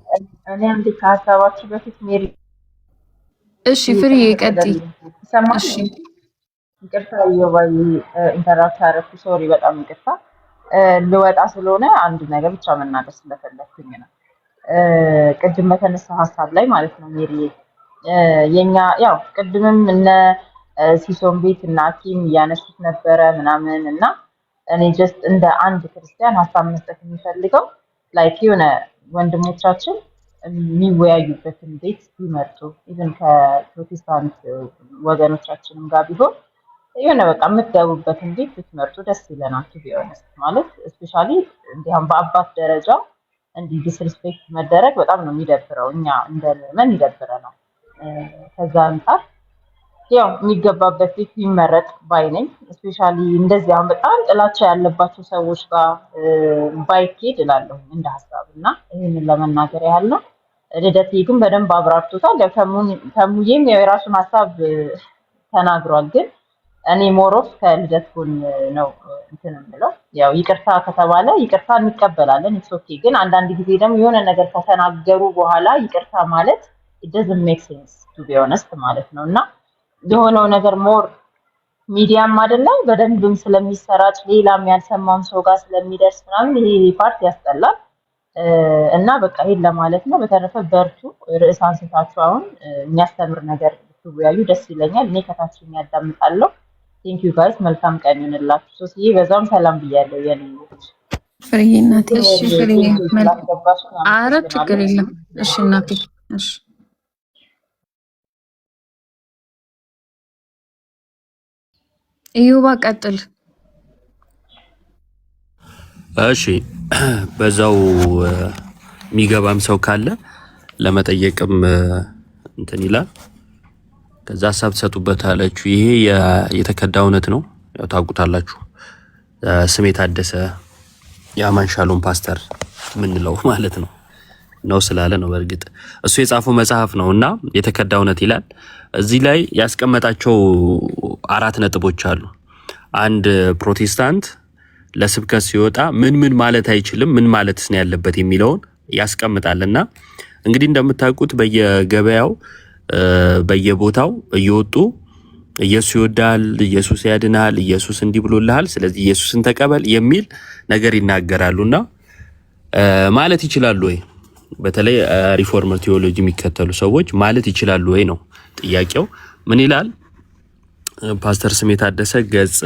እኔ አንዴ ከሀሳባችሁ በፊት ሜሪ እሺ ፍሬ ቀጥይ። ይሰማል? እሺ ይቅርታ እዮባዬ ኢንተራክት አደረኩ። ሶሪ በጣም ይቅርታ። ልወጣ ስለሆነ አንድ ነገር ብቻ መናገር ስለፈለኩኝ ነው። ቅድም በተነሳ ሀሳብ ላይ ማለት ነው ሜሪዬ፣ የኛ ያው ቅድምም እነ ሲሶን ቤት እና ኪም እያነሱት ነበረ ምናምን እና እኔ ጀስት እንደ አንድ ክርስቲያን ሀሳብ መስጠት የሚፈልገው ላይክ የሆነ ወንድሞቻችን የሚወያዩበትን ቤት ቢመርጡ ኢቭን ከፕሮቴስታንት ወገኖቻችንም ጋር ቢሆን የሆነ በቃ የምትገቡበትን ቤት ብትመርጡ ደስ ይለናል። ቱ ቢ ኦነስት ማለት ስፔሻሊ እንዲያውም በአባት ደረጃ እንዲህ ዲስሪስፔክት መደረግ በጣም ነው የሚደብረው። እኛ እንደ ምዕመን ይደብረናል። ከዛ አንጻር ያው የሚገባበት ቤት ቢመረጥ ባይ ነኝ። ስፔሻሊ እንደዚህ አሁን በጣም ጥላቻ ያለባቸው ሰዎች ጋር ባይኬድ እላለሁ እንደ ሀሳብ እና ይህንን ለመናገር ያህል ነው። ልደትዬ ግን በደንብ አብራርቶታል። ያው ተሙዬም ያው የራሱን ሀሳብ ተናግሯል። ግን እኔ ሞሮፍ ከልደት ጎን ነው እንትን የምለው። ያው ይቅርታ ከተባለ ይቅርታ እንቀበላለን፣ ኢትስ ኦኬ። ግን አንዳንድ ጊዜ ደግሞ የሆነ ነገር ከተናገሩ በኋላ ይቅርታ ማለት ኢት ዶዝንት ሜክ ሴንስ ቱ ቢ ኦነስት ማለት ነው እና የሆነው ነገር ሞር ሚዲያም አይደለም በደንብም ስለሚሰራጭ ሌላም ያልሰማም ሰው ጋር ስለሚደርስ ምናምን ይሄ ፓርት ያስጠላል እና በቃ ይሄን ለማለት ነው። በተረፈ በርቱ። ርዕስ አንስታችሁ አሁን የሚያስተምር ነገር ብትወያዩ ደስ ይለኛል። እኔ ከታችኝ ያዳምጣለሁ። ቴንክ ዩ ጋይስ። መልካም ቀን ይሁንላችሁ። ሶስዬ በዛም ሰላም ብያለሁ። የኔ ልጅ ፍሬ እናቴ። እሺ ፍሬ ኧረ ችግር የለም። እሺ እናቴ። እሺ እዩባ ቀጥል። እሺ በዛው የሚገባም ሰው ካለ ለመጠየቅም እንትን ይላል። ከዛ ሀሳብ ትሰጡበታላችሁ። ይሄ የተከዳ እውነት ነው፣ ያው ታውቁታላችሁ። ስሜ ታደሰ የአማን ሻሎም ፓስተር ምንለው ማለት ነው ስላለ ነው። በእርግጥ እሱ የጻፈው መጽሐፍ ነውና የተከዳ እውነት ይላል። እዚህ ላይ ያስቀመጣቸው 4 ነጥቦች አሉ። አንድ ፕሮቴስታንት ለስብከት ሲወጣ ምን ማለት አይችልም፣ ምን ማለትስ ነው ያለበት የሚለውን ያስቀምጣልና እንግዲህ እንደምታውቁት በየገበያው በየቦታው እየወጡ ኢየሱስ ይወዳል፣ ኢየሱስ ያድናል፣ ኢየሱስ እንዲህ ብሎልሃል፣ ስለዚህ ኢየሱስን ተቀበል የሚል ነገር ይናገራሉና ማለት ይችላሉ ወይ? በተለይ ሪፎርመር ቴዎሎጂ የሚከተሉ ሰዎች ማለት ይችላሉ ወይ ነው ጥያቄው። ምን ይላል ፓስተር ስሜ ታደሰ ገጽ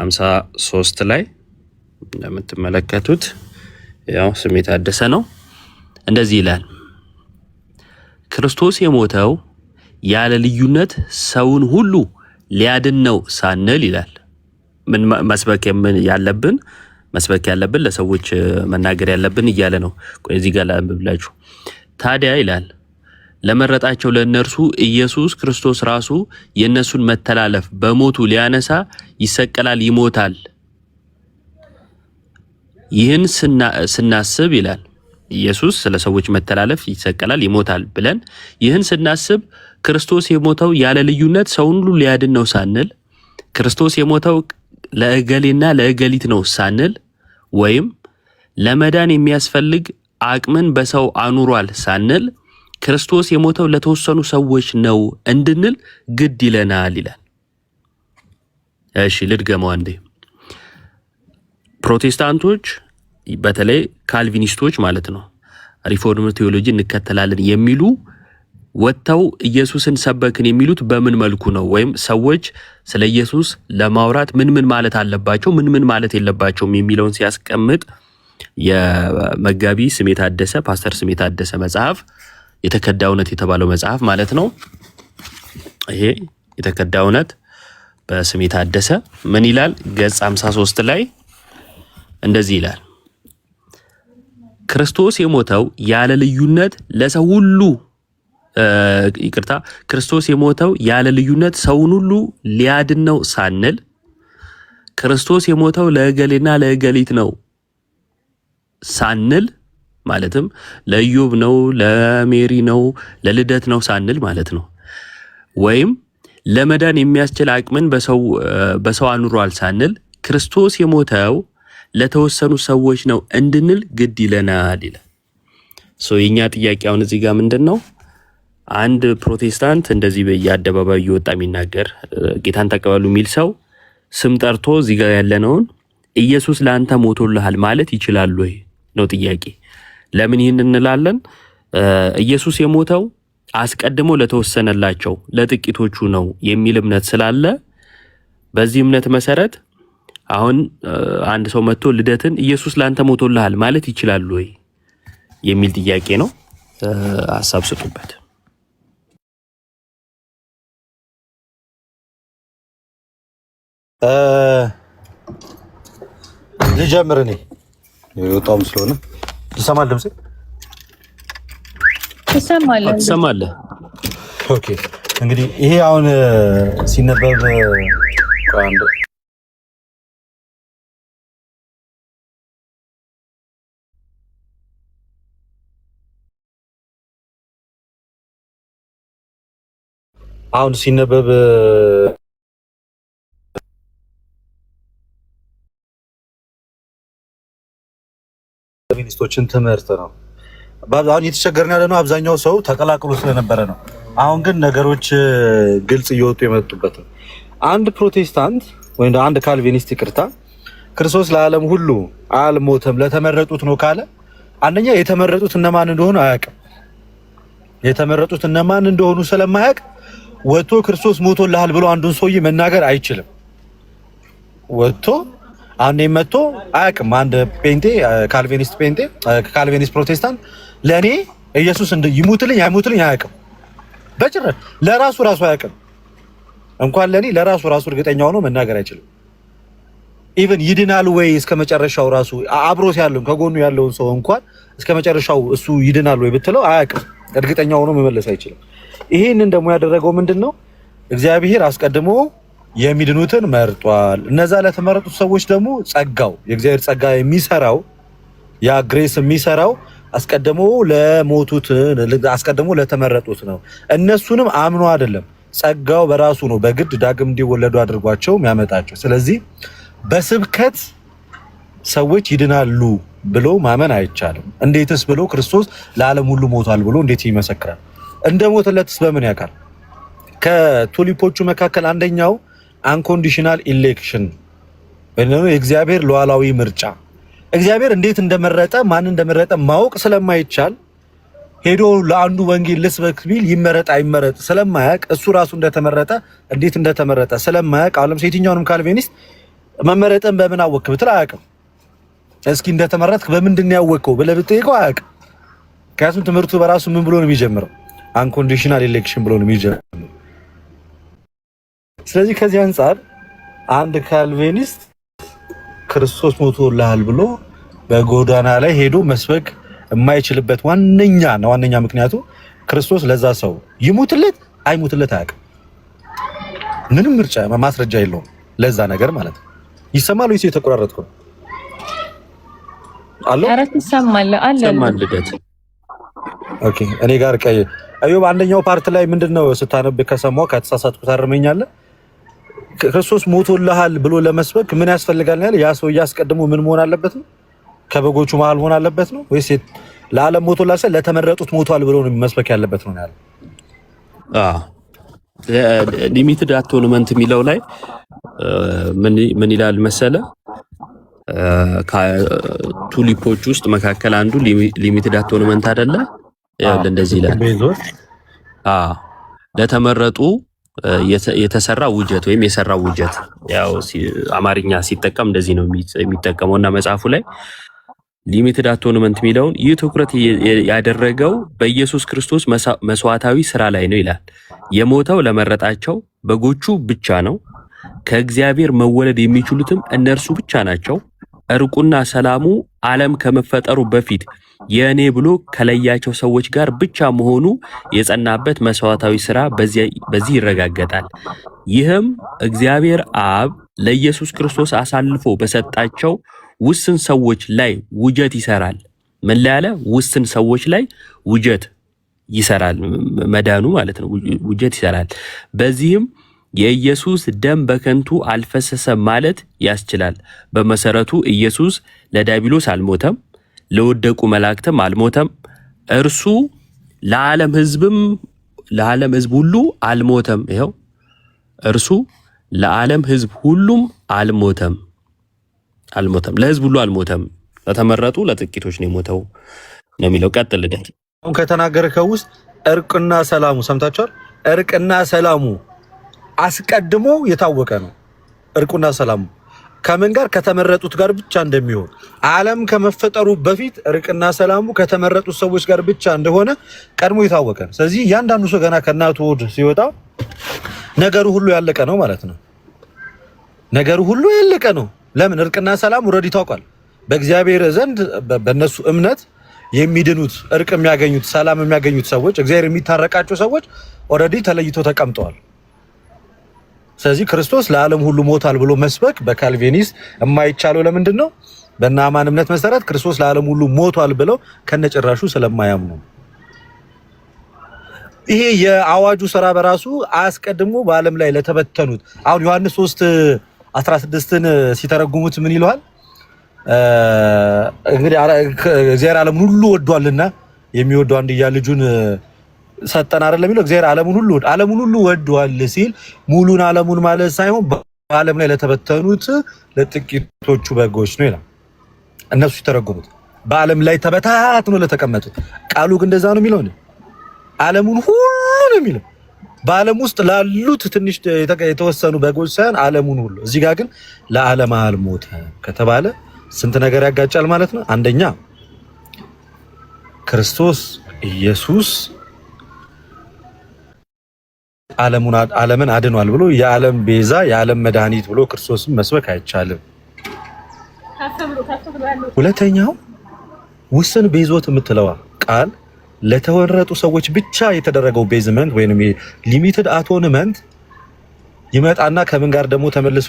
53 ላይ እንደምትመለከቱት ያው ስሜ ታደሰ ነው። እንደዚህ ይላል፣ ክርስቶስ የሞተው ያለ ልዩነት ሰውን ሁሉ ሊያድን ነው ሳንል ይላል። ምን መስበክ ያለብን ለሰዎች መናገር ያለብን እያለ ነው። ቆይ እዚህ ጋር ላንብብላችሁ። ታዲያ ይላል ለመረጣቸው ለእነርሱ ኢየሱስ ክርስቶስ ራሱ የእነሱን መተላለፍ በሞቱ ሊያነሳ ይሰቀላል፣ ይሞታል። ይህን ስናስብ ይላል ኢየሱስ ስለ ሰዎች መተላለፍ ይሰቀላል፣ ይሞታል ብለን ይህን ስናስብ ክርስቶስ የሞተው ያለ ልዩነት ሰውን ሁሉ ሊያድን ነው ሳንል፣ ክርስቶስ የሞተው ለእገሌና ለእገሊት ነው ሳንል፣ ወይም ለመዳን የሚያስፈልግ አቅምን በሰው አኑሯል ሳንል፣ ክርስቶስ የሞተው ለተወሰኑ ሰዎች ነው እንድንል ግድ ይለናል ይላል። እሺ ልድገመው አንዴ። ፕሮቴስታንቶች በተለይ ካልቪኒስቶች ማለት ነው ሪፎርመር ቴዎሎጂ እንከተላለን የሚሉ ወጥተው ኢየሱስን ሰበክን የሚሉት በምን መልኩ ነው? ወይም ሰዎች ስለ ኢየሱስ ለማውራት ምን ማለት አለባቸው፣ ምን ማለት የለባቸውም የሚለውን ሲያስቀምጥ የመጋቢ ስሜ ታደሰ ፓስተር ስሜ ታደሰ መጽሐፍ የተከዳ እውነት የተባለው መጽሐፍ ማለት ነው። ይሄ የተከዳ እውነት በስሜ ታደሰ ምን ይላል? ገጽ 53 ላይ እንደዚህ ይላል፣ ክርስቶስ የሞተው ያለ ልዩነት ለሰው ሁሉ ክርስቶስ የሞተው ያለ ልዩነት ሰውን ሁሉ ሊያድን ነው ሳንል፣ ክርስቶስ የሞተው ለእገሌና ለእገሊት ነው ሳንል፣ ማለትም ለኢዮብ ነው፣ ለሜሪ ነው፣ ለልደት ነው ሳንል ማለት ነው። ወይም ለመዳን የሚያስችል አቅምን በሰው አኑሯል ሳንል፣ ክርስቶስ የሞተው ለተወሰኑ ሰዎች ነው እንድንል ግድ ይለናል ይላል። የኛ ጥያቄ አሁን እዚህ ጋር ምንድነው? አንድ ፕሮቴስታንት እንደዚህ በየአደባባዩ እየወጣ የሚናገር ጌታን ተቀበሉ የሚል ሰው ስም ጠርቶ እዚህ ጋር ያለነውን ኢየሱስ ለአንተ ሞቶልሃል ማለት ይችላል ወይ ነው ጥያቄ። ለምን ይህን እንላለን? ኢየሱስ የሞተው አስቀድሞ ለተወሰነላቸው ለጥቂቶቹ ነው የሚል እምነት ስላለ በዚህ እምነት መሰረት አሁን አንድ ሰው መጥቶ ልደትን ኢየሱስ ለአንተ ሞቶልሃል ማለት ይችላል ወይ የሚል ጥያቄ ነው። ሐሳብ ስጡበት። ልጀምር። እኔ የወጣውም ስለሆነ ይሰማል ድምጼ? ትሰማለህ? ኦኬ። እንግዲህ ይሄ አሁን ሲነበብ ሚኒስቶችን ትምህርት ነው። አሁን እየተቸገርን ያለ ነው። አብዛኛው ሰው ተቀላቅሎ ስለነበረ ነው። አሁን ግን ነገሮች ግልጽ እየወጡ የመጡበት ነው። አንድ ፕሮቴስታንት ወይም አንድ ካልቪኒስት ይቅርታ ክርስቶስ ለዓለም ሁሉ አልሞተም ለተመረጡት ነው ካለ አንደኛ የተመረጡት እነማን እንደሆኑ አያውቅም። የተመረጡት እነማን እንደሆኑ ስለማያውቅ ወጥቶ ክርስቶስ ሞቶልሃል ብሎ አንዱን ሰውዬ መናገር አይችልም። ወጥቶ አንዴ መጥቶ አያውቅም። አንድ ፔንቴ ካልቪኒስት ፕሮቴስታንት ለኔ ኢየሱስ ይሙትልኝ አይሙትልኝ አያውቅም። በጭራሽ ለራሱ አያውቅም። እንኳን ለኔ ለራሱ እርግጠኛ ሆኖ መናገር አይችልም። ኢቭን ይድናል ወይ እስከመጨረሻው ራሱ አብሮት ያለው ከጎኑ ያለውን ሰው እንኳን እስከመጨረሻው እሱ ይድናል ወይ ብትለው አያውቅም። እርግጠኛ ሆኖ መመለስ አይችልም። ይሄንን ደግሞ ያደረገው ምንድነው? እግዚአብሔር አስቀድሞ የሚድኑትን መርጧል። እነዛ ለተመረጡት ሰዎች ደግሞ ጸጋው የእግዚአብሔር ጸጋ የሚሰራው ያ ግሬስ የሚሰራው አስቀድሞ ለሞቱት አስቀድሞ ለተመረጡት ነው። እነሱንም አምኖ አይደለም፣ ጸጋው በራሱ ነው በግድ ዳግም እንዲወለዱ አድርጓቸው የሚያመጣቸው። ስለዚህ በስብከት ሰዎች ይድናሉ ብሎ ማመን አይቻልም። እንዴትስ ብሎ ክርስቶስ ለዓለም ሁሉ ሞቷል ብሎ እንዴት ይመሰክራል? እንደሞተለትስ በምን ያውቃል? ከቱሊፖቹ መካከል አንደኛው አንኮንዲሽናል ኢሌክሽን ወይም የእግዚአብሔር ሉዓላዊ ምርጫ፣ እግዚአብሔር እንዴት እንደመረጠ ማን እንደመረጠ ማወቅ ስለማይቻል ሄዶ ለአንዱ ወንጌል ልስበክ ቢል ይመረጥ አይመረጥ ስለማያውቅ እሱ ራሱ እንደተመረጠ እንዴት እንደተመረጠ ስለማያውቅ አለም የትኛውንም ካልቪኒስት መመረጥን በምን አወቅክ ብትል አያውቅም። እስኪ እንደተመረጥክ በምንድን ነው ያወቅከው ብለህ ብትጠይቀው አያውቅም። ምክንያቱም ትምህርቱ በራሱ ምን ብሎ ነው የሚጀምረው? አንኮንዲሽናል ኢሌክሽን ብሎ ነው የሚጀምረው። ስለዚህ ከዚህ አንጻር አንድ ካልቪኒስት ክርስቶስ ሞቶልሃል ብሎ በጎዳና ላይ ሄዶ መስበክ የማይችልበት ዋነኛ ምክንያቱ ክርስቶስ ለዛ ሰው ይሙትለት አይሙትለት አያውቅም። ምንም ምርጫ ማስረጃ የለውም ለዛ ነገር ማለት ነው። ይሰማል ወይስ የተቆራረጥኩ ነው? አለ አረት ይሰማል ልደት። ኦኬ እኔ ጋር ቀይ አዩብ አንደኛው ፓርት ላይ ምንድነው ስታነብ ከሰማው ከተሳሳትኩ ታርመኛለህ። ክርስቶስ ሞቶልሃል ብሎ ለመስበክ ምን ያስፈልጋል ያለ ያ ሰው ያስቀድሞ ምን መሆን አለበት ነው? ከበጎቹ መሃል መሆን አለበት ነው ወይስ ለዓለም ሞቶልሃል ሳይሆን ለተመረጡት ሞቷል ብሎ ነው መስበክ ያለበት ነው ያለው? ሊሚትድ አቶንመንት የሚለው ላይ ምን ይላል መሰለ? ከቱሊፖች ውስጥ መካከል አንዱ ሊሚትድ አቶንመንት አይደለ? እንደዚህ ይላል። ለተመረጡ የተሰራ ውጀት ወይም የሰራ ውጀት፣ ያው አማርኛ ሲጠቀም እንደዚህ ነው የሚጠቀመውና መጽሐፉ ላይ ሊሚትድ አቶንመንት የሚለውን ይህ ትኩረት ያደረገው በኢየሱስ ክርስቶስ መስዋዕታዊ ስራ ላይ ነው ይላል። የሞተው ለመረጣቸው በጎቹ ብቻ ነው። ከእግዚአብሔር መወለድ የሚችሉትም እነርሱ ብቻ ናቸው። እርቁና ሰላሙ ዓለም ከመፈጠሩ በፊት የእኔ ብሎ ከለያቸው ሰዎች ጋር ብቻ መሆኑ የጸናበት መስዋዕታዊ ስራ በዚህ ይረጋገጣል። ይህም እግዚአብሔር አብ ለኢየሱስ ክርስቶስ አሳልፎ በሰጣቸው ውስን ሰዎች ላይ ውጀት ይሰራል። ምን ላይ ያለ ውስን ሰዎች ላይ ውጀት ይሰራል፣ መዳኑ ማለት ነው። ውጀት ይሰራል። በዚህም የኢየሱስ ደም በከንቱ አልፈሰሰም ማለት ያስችላል። በመሰረቱ ኢየሱስ ለዲያብሎስ አልሞተም፣ ለወደቁ መላእክትም አልሞተም። እርሱ ለዓለም ሕዝብም ለዓለም ሕዝብ ሁሉ አልሞተም። ይኸው እርሱ ለዓለም ሕዝብ ሁሉም አልሞተም። ለሕዝብ ሁሉ አልሞተም፣ ለተመረጡ ለጥቂቶች ነው የሞተው ነው የሚለው። ቀጥል ልደት። አሁን ከተናገርከው ውስጥ እርቅና ሰላሙ ሰምታችኋል። እርቅና ሰላሙ አስቀድሞ የታወቀ ነው። እርቁና ሰላሙ ከምን ጋር? ከተመረጡት ጋር ብቻ እንደሚሆን ዓለም ከመፈጠሩ በፊት እርቅና ሰላሙ ከተመረጡት ሰዎች ጋር ብቻ እንደሆነ ቀድሞ የታወቀ ነው። ስለዚህ እያንዳንዱ ሰው ገና ከእናቱ ሆድ ሲወጣ ነገሩ ሁሉ ያለቀ ነው ማለት ነው። ነገሩ ሁሉ ያለቀ ነው። ለምን? እርቅና ሰላም ኦልሬዲ ታውቋል። በእግዚአብሔር ዘንድ በእነሱ እምነት የሚድኑት እርቅ የሚያገኙት ሰላም የሚያገኙት ሰዎች እግዚአብሔር የሚታረቃቸው ሰዎች ኦልሬዲ ተለይተው ተቀምጠዋል። ስለዚህ ክርስቶስ ለዓለም ሁሉ ሞታል ብሎ መስበክ በካልቪኒስት የማይቻለው ለምንድን ነው? በናማን እምነት መሰረት ክርስቶስ ለዓለም ሁሉ ሞቷል ብለው ከነጭራሹ ስለማያምኑ። ይሄ የአዋጁ ስራ በራሱ አስቀድሞ በዓለም ላይ ለተበተኑት አሁን ዮሐንስ 3:16ን ሲተረጉሙት ምን ይለዋል? እንግዲህ እግዚአብሔር ዓለሙን ሁሉ ወዷልና የሚወደው አንድያ ልጁን ሰጠን አይደለም የሚለው። እግዚአብሔር ዓለሙን ሁሉ ወዷል ሲል ሙሉን ዓለሙን ማለት ሳይሆን በዓለም ላይ ለተበተኑት ለጥቂቶቹ በጎች ነው ይላል። እነሱ ሲተረጉሙት በዓለም ላይ ተበታትነው ለተቀመጡት። ቃሉ ግን እንደዛ ነው የሚለው። ዓለሙን ሁሉ ነው የሚለው። በዓለም ውስጥ ላሉት ትንሽ የተወሰኑ በጎች ሳይሆን ዓለሙን ሁሉ። እዚህ ጋር ግን ለዓለም አልሞተ ከተባለ ስንት ነገር ያጋጫል ማለት ነው። አንደኛ ክርስቶስ ኢየሱስ ዓለምን አድኗል ብሎ የዓለም ቤዛ የዓለም መድኃኒት ብሎ ክርስቶስን መስበክ አይቻልም። ሁለተኛው ውስን ቤዞት የምትለዋ ቃል ለተወረጡ ሰዎች ብቻ የተደረገው ቤዝመንት ወይንም ሊሚትድ አቶንመንት ይመጣና ከምን ጋር ደግሞ ተመልሶ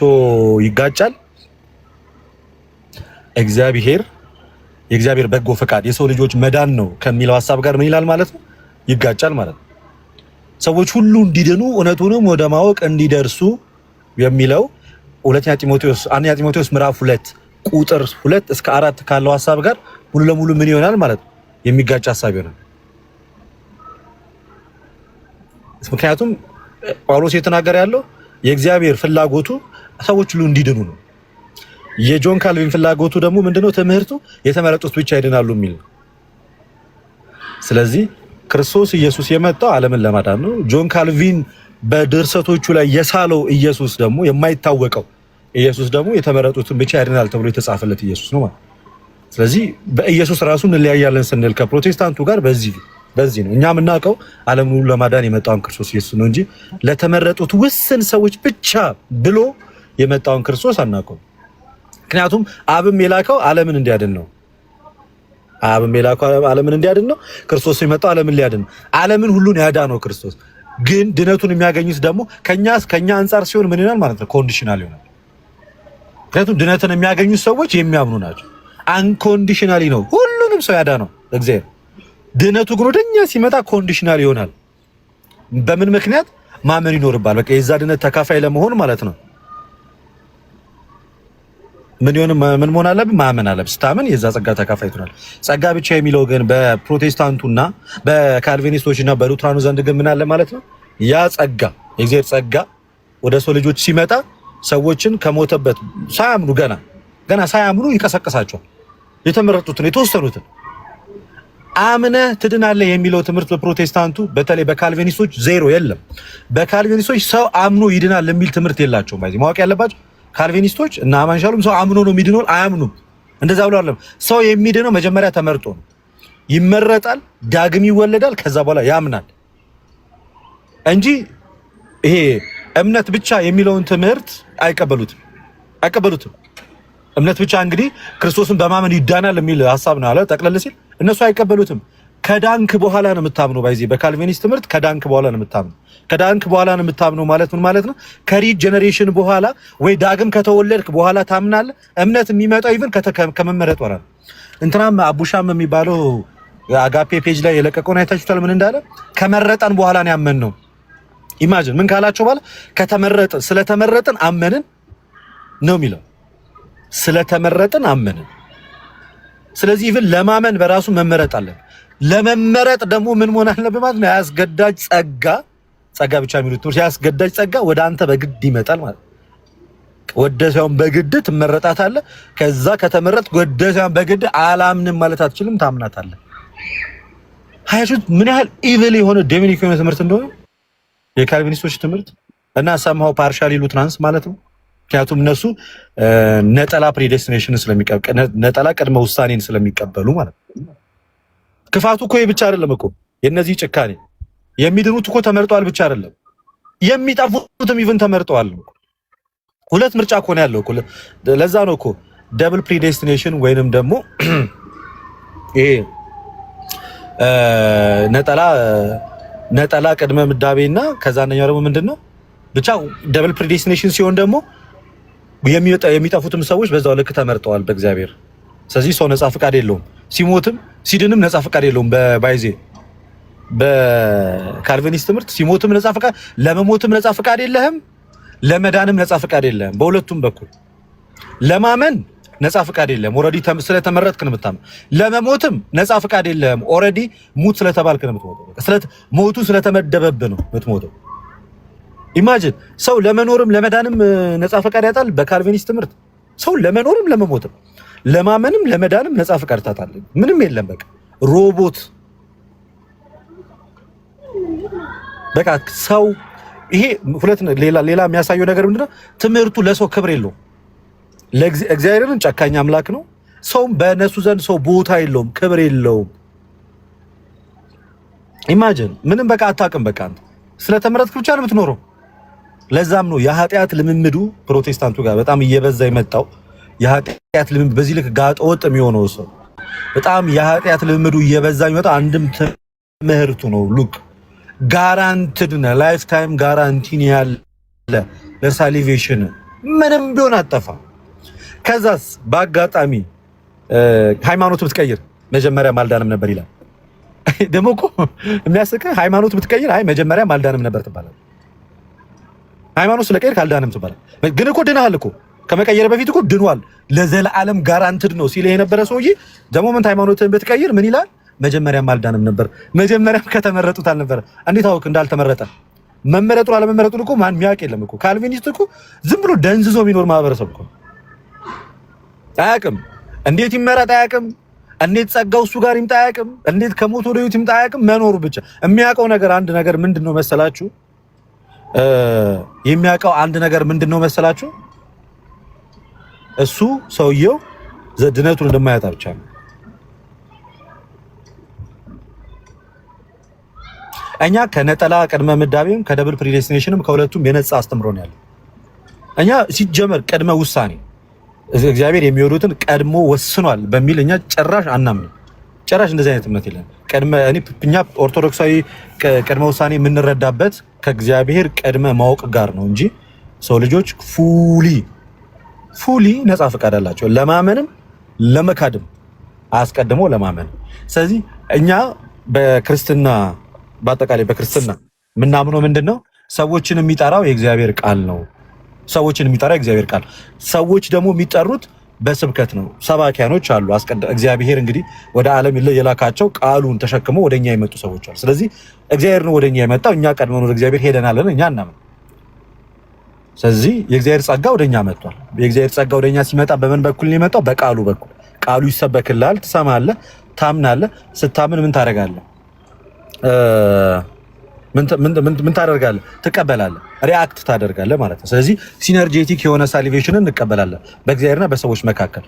ይጋጫል? የእግዚአብሔር በጎ ፈቃድ የሰው ልጆች መዳን ነው ከሚለው ሐሳብ ጋር ምን ይላል ማለት ነው? ይጋጫል ማለት ነው። ሰዎች ሁሉ እንዲድኑ እውነቱንም ወደ ማወቅ እንዲደርሱ የሚለው አንደኛ ጢሞቴዎስ ምዕራፍ 2 ቁጥር 2 እስከ 4 ካለው ሐሳብ ጋር ሙሉ ለሙሉ ምን ይሆናል ማለት ነው? የሚጋጭ ሐሳብ ይሆናል። ምክንያቱም ጳውሎስ የተናገረ ያለው የእግዚአብሔር ፍላጎቱ ሰዎች ሁሉ እንዲድኑ ነው። የጆን ካልቪን ፍላጎቱ ደግሞ ምንድነው? ትምህርቱ የተመረጡት ብቻ ይድናሉ የሚል ነው። ስለዚህ ክርስቶስ ኢየሱስ የመጣው ዓለምን ለማዳን ነው። ጆን ካልቪን በድርሰቶቹ ላይ የሳለው ኢየሱስ ደግሞ የማይታወቀው ኢየሱስ ደግሞ የተመረጡትን ብቻ ያድናል ተብሎ የተጻፈለት ኢየሱስ ነው ማለት። ስለዚህ በኢየሱስ ራሱ እንለያያለን ስንል ከፕሮቴስታንቱ ጋር በዚህ ነው። እኛ የምናውቀው ዓለምን ሁሉ ለማዳን የመጣውን ክርስቶስ ኢየሱስ ነው እንጂ ለተመረጡት ውስን ሰዎች ብቻ ብሎ የመጣውን ክርስቶስ አናውቀውም። ምክንያቱም አብም የላከው ዓለምን እንዲያድን ነው። ክርስቶስ የመጣው ዓለምን ሊያድን ነው። ዓለምን ሁሉን ያዳነው ክርስቶስ ግን ድነቱን የሚያገኙት ደግሞ ከኛ አንጻር ሲሆን ምን ይሆናል ማለት ነው? ኮንዲሽናል ይሆናል። ምክንያቱም ድነትን የሚያገኙት ሰዎች የሚያምኑ ናቸው። አንኮንዲሽናሊ ነው ሁሉንም ሰው ያዳነው እግዚአብሔር። ድነቱ ግን ወደኛ ሲመጣ ኮንዲሽናል ይሆናል። በምን ምክንያት? ማመን ይኖርባል። በቃ የዛ ድነት ተካፋይ ለመሆን ማለት ነው። ምን መሆን አለብን? ማመን አለብን። ስታምን የዛ ጸጋ ተካፋይ ትሆናለህ። ጸጋ ብቻ የሚለው ግን በፕሮቴስታንቱና በካልቪኒስቶችና በሉትራኑ ዘንድ ግን ምን አለ ማለት ነው? ያ ጸጋ የእግዚአብሔር ጸጋ ወደ ሰው ልጆች ሲመጣ ሰዎችን ከሞተበት ሳያምኑ ገና ሳያምኑ ይቀሰቅሳቸዋል። የተመረጡትን የተወሰኑትን አምነህ ትድናለህ የሚለው ትምህርት በፕሮቴስታንቱ በተለይ በካልቪኒስቶች ዜሮ የለም። በካልቪኒስቶች ሰው አምኖ ይድናል የሚል ትምህርት የላቸውም። ባይዚ ማወቅ ያለባቸው ካልቪኒስቶች እና አማንሻሉም ሰው አምኖ ነው የሚድነው አያምኑም። እንደዛ ብለው አይደለም። ሰው የሚድነው መጀመሪያ ተመርጦ ነው። ይመረጣል፣ ዳግም ይወለዳል፣ ከዛ በኋላ ያምናል እንጂ ይሄ እምነት ብቻ የሚለውን ትምህርት አይቀበሉትም። እምነት ብቻ እንግዲህ ክርስቶስን በማመን ይዳናል የሚል ሐሳብ ነው አለ ጠቅለል ሲል እነሱ አይቀበሉትም። ከዳንክ በኋላ ነው የምታምነው። ባይዚ በካልቪኒስት ትምህርት ከዳንክ በኋላ ነው የምታምነው። ከዳንክ በኋላ ነው የምታምነው ማለት ምን ማለት ነው? ከሪጀነሬሽን በኋላ ወይ ዳግም ከተወለድክ በኋላ ታምናለህ። እምነት የሚመጣው ኢቭን ከመመረጥ በኋላ ነው። እንትናም አቡሻም የሚባለው አጋፔ ፔጅ ላይ የለቀቀውን አይታችሁታል። ምን እንዳለ? ከመረጠን በኋላ ነው ያመንነው። ኢማጂን ምን ካላቸው በኋላ ስለተመረጥን አመንን ነው የሚለው። ስለተመረጥን አመንን። ስለዚህ ኢቭን ለማመን በራሱ መመረጥ አለን። ለመመረጥ ደግሞ ምን መሆን አለበት ማለት ነው? ያስገዳጅ ጸጋ ብቻ የሚሉት ትምህርት ያስገዳጅ ጸጋ ወደ አንተ በግድ ይመጣል ማለት ነው። ወደ ሳይሆን በግድ ትመረጣታለህ። ከዛ ከተመረጥ ወደ ሳይሆን በግድ አላምንም ማለት አትችልም፣ ታምናታለህ። ሃይሹት ምን ያህል ኢቪል የሆነ ዴሞኒክ የሆነ ትምህርት እንደሆነ የካልቪኒስቶች ትምህርት እና ሰምሃው ፓርሻል ይሉ ትራንስ ማለት ነው። ምክንያቱም እነሱ ነጠላ ፕሪዴስቲኔሽን ስለሚቀበሉ ነጠላ ቅድመ ውሳኔን ስለሚቀበሉ ማለት ነው። ክፋቱ እኮ ብቻ አይደለም እኮ የነዚህ ጭካኔ የሚድኑት እኮ ተመርጠዋል ብቻ አይደለም የሚጠፉትም ኢቭን ተመርጠዋል። ሁለት ምርጫ እኮ ነው ያለው እኮ። ለዛ ነው እኮ ደብል ፕሪዴስቲኔሽን ወይንም ደግሞ ይሄ ነጠላ ቅድመ ምዳቤና ከዛኛው ደግሞ ምንድነው ብቻ ደብል ፕሪዴስቲኔሽን ሲሆን ደግሞ የሚጠፉትም ሰዎች በዛው ልክ ተመርጠዋል በእግዚአብሔር። ስለዚህ ሰው ነፃ ፍቃድ የለውም፣ ሲሞትም ሲድንም ነፃ ፍቃድ የለውም። በባይዜ በካልቪኒስት ትምህርት ሲሞትም ነፃ ፍቃድ፣ ለመሞትም ነፃ ፍቃድ የለህም፣ ለመዳንም ነፃ ፍቃድ የለህም። በሁለቱም በኩል ለማመን ነፃ ፍቃድ የለህም፣ ኦሬዲ ስለተመረጥክ ነው የምታመን። ለመሞትም ነፃ ፍቃድ የለህም፣ ኦሬዲ ሙት ስለተባልክ ነው የምትሞተው። ሞቱ ስለተመደበብህ ነው የምትሞተው። ኢማጂን ሰው ለመኖርም ለመዳንም ነፃ ፍቃድ ያጣል። በካልቪኒስት ትምህርት ሰው ለመኖርም ለመሞትም ለማመንም ለመዳንም ነፃ ፍቃድ ታጣለህ። ምንም የለም፣ በቃ ሮቦት በቃ ሰው። ይሄ ሁለት ሌላ የሚያሳየው ነገር ምንድነው? ትምህርቱ ለሰው ክብር የለውም። ለእግዚአብሔርን ጨካኝ አምላክ ነው። ሰውም በእነሱ ዘንድ ሰው ቦታ የለውም፣ ክብር የለውም። ኢማጂን ምንም በቃ አታውቅም። በቃ አንተ ስለተመረጥክ ብቻ ነው የምትኖረው። ለዛም ነው የኃጢአት ልምምዱ ፕሮቴስታንቱ ጋር በጣም እየበዛ የመጣው። የኃጢአት ልምምድ በዚህ ልክ ጋጠ ወጥ የሚሆነው ሰው በጣም የኃጢአት ልምምዱ እየበዛ የሚመጣው አንድም ትምህርቱ ነው። ሉክ ጋራንትድ ነው፣ ላይፍ ታይም ጋራንቲን ያለ ለሳሊቬሽን ምንም ቢሆን አጠፋ። ከዛስ በአጋጣሚ ሃይማኖት ብትቀይር መጀመሪያ ማልዳንም ነበር ይላል። ደግሞ እኮ የሚያስቀህ ሃይማኖት ብትቀይር አይ መጀመሪያ ማልዳንም ነበር ትባላለህ። ሃይማኖት ስለቀየር ካልዳንም ትባላለህ። ግን እኮ ድናሃል እኮ ከመቀየር በፊት እኮ ድኗል። ለዘላለም ጋራንትድ ነው ሲል የነበረ ሰውዬ ደግሞ ምን ሃይማኖትን ብትቀይር ምን ይላል? መጀመሪያም አልዳንም ነበር። መጀመሪያም ከተመረጡት አልነበረ። እንዴት አውቅ እንዳልተመረጠ? መመረጡን አለመመረጡን እኮ ማን የሚያውቅ የለም እኮ። ካልቪኒስት እኮ ዝም ብሎ ደንዝዞ የሚኖር ማህበረሰብ እኮ አያውቅም። እንዴት ይመረጥ አያውቅም። እንዴት ጸጋው እሱ ጋር ይምጣ አያውቅም። እንዴት ከሞት ወደ ሕይወት ይምጣ አያውቅም። መኖሩ ብቻ የሚያውቀው ነገር አንድ ነገር ምንድነው መሰላችሁ? የሚያውቀው አንድ ነገር ምንድነው መሰላችሁ? እሱ ሰውየው ድነቱን እንደማያጣ ብቻ ነው። እኛ ከነጠላ ቅድመ ምዳቤም ከደብል ፕሪዴስቲኔሽንም ከሁለቱም የነጻ አስተምሮ ነው ያለው። እኛ ሲጀመር ቅድመ ውሳኔ እግዚአብሔር የሚወዱትን ቀድሞ ወስኗል በሚል እኛ ጭራሽ አናምንም። ጭራሽ እንደዚህ አይነት እምነት የለም። እኛ ኦርቶዶክሳዊ ቅድመ ውሳኔ የምንረዳበት ከእግዚአብሔር ቅድመ ማወቅ ጋር ነው እንጂ ሰው ልጆች ፉሊ ነፃ ፈቃድ አላቸው ለማመንም ለመካድም አስቀድሞ ለማመን። ስለዚህ እኛ በክርስትና በአጠቃላይ በክርስትና ምናምነው ምንድነው? ሰዎችን የሚጠራው የእግዚአብሔር ቃል ነው። ሰዎችን የሚጠራው የእግዚአብሔር ቃል። ሰዎች ደግሞ የሚጠሩት በስብከት ነው። ሰባኪያኖች አሉ። እግዚአብሔር እንግዲህ ወደ ዓለም የላካቸው ቃሉን ተሸክሞ ወደኛ የመጡ ሰዎች አሉ። ስለዚህ እግዚአብሔር ነው ወደኛ የመጣው። እኛ ቀድመን ወደ እግዚአብሔር ሄደናል። እኛ እናምን። ስለዚህ የእግዚአብሔር ጸጋ ወደኛ መጥቷል። የእግዚአብሔር ጸጋ ወደኛ ሲመጣ በምን በኩል ነው የመጣው? በቃሉ በኩል። ቃሉ ይሰበክልሃል፣ ትሰማለህ፣ ታምናለህ። ስታምን ምን ታደርጋለህ? ምን ታደርጋለህ? ትቀበላለህ፣ ሪአክት ታደርጋለህ ማለት ነው። ስለዚህ ሲነርጄቲክ የሆነ ሳሊቬሽንን እንቀበላለን በእግዚአብሔርና በሰዎች መካከል።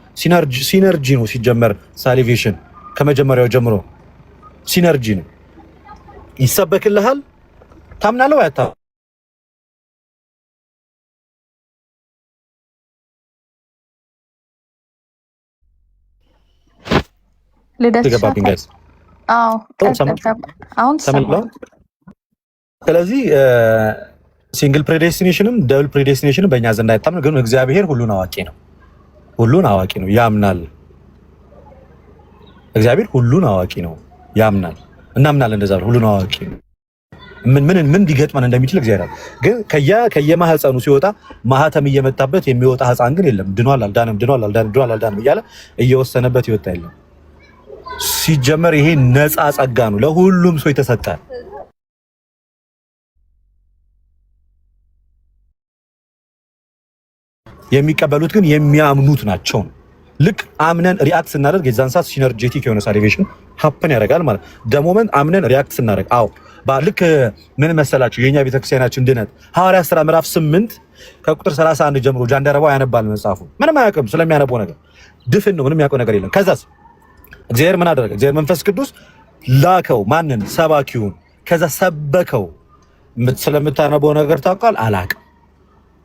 ሲነርጂ ነው ሲጀመር። ሳሊቬሽን ከመጀመሪያው ጀምሮ ሲነርጂ ነው። ይሰበክልሃል፣ ታምናለህ ወይ አታምንም? ስለዚህ ሲንግል ፕሬዴስቲኔሽንም ደብል ፕሬዴስቲኔሽንም በእኛ ዘንድ አይታምንም። ግን እግዚአብሔር ሁሉን አዋቂ ነው። ሁሉን አዋቂ ነው፣ ያምናል። እግዚአብሔር ሁሉን አዋቂ ነው፣ ያምናል። እናምናለን። እንደዛ ነው። ሁሉን አዋቂ ነው። ምን ሊገጥመን እንደሚችል እግዚአብሔር ግን ከየማህፀኑ ሲወጣ ማህተም እየመታበት የሚወጣ ህፃን ግን የለም። ድኗል አልዳንም፣ ድኗል አልዳንም፣ ድኗል አልዳንም እያለ እየወሰነበት ይወጣ የለም። ሲጀመር ይሄ ነፃ ጸጋ ነው፣ ለሁሉም ሰው የተሰጠ። የሚቀበሉት ግን የሚያምኑት ናቸው። ልክ አምነን ሪአክት ስናደርግ የዛን ሰዓት ሲነርጄቲክ የሆነ ሳሊቬሽን ሀፕን ያደርጋል ማለት ደሞመንት አምነን ሪአክት ስናደርግ። አዎ ልክ ምን መሰላችሁ የኛ ቤተክርስቲያናችን ድነት ሐዋርያት ሥራ ምዕራፍ 8 ከቁጥር 31 ጀምሮ ጃንደረባው ያነባል መጽሐፉ። ምንም አያውቅም ስለሚያነበው ነገር፣ ድፍን ነው፣ ምንም ያውቀው ነገር የለም። ከዛስ እግዚአብሔር ምን አደረገ? እግዚአብሔር መንፈስ ቅዱስ ላከው። ማንን? ሰባኪውን። ከዛ ሰበከው። ስለምታነበው ነገር ታውቃል? አላውቅም።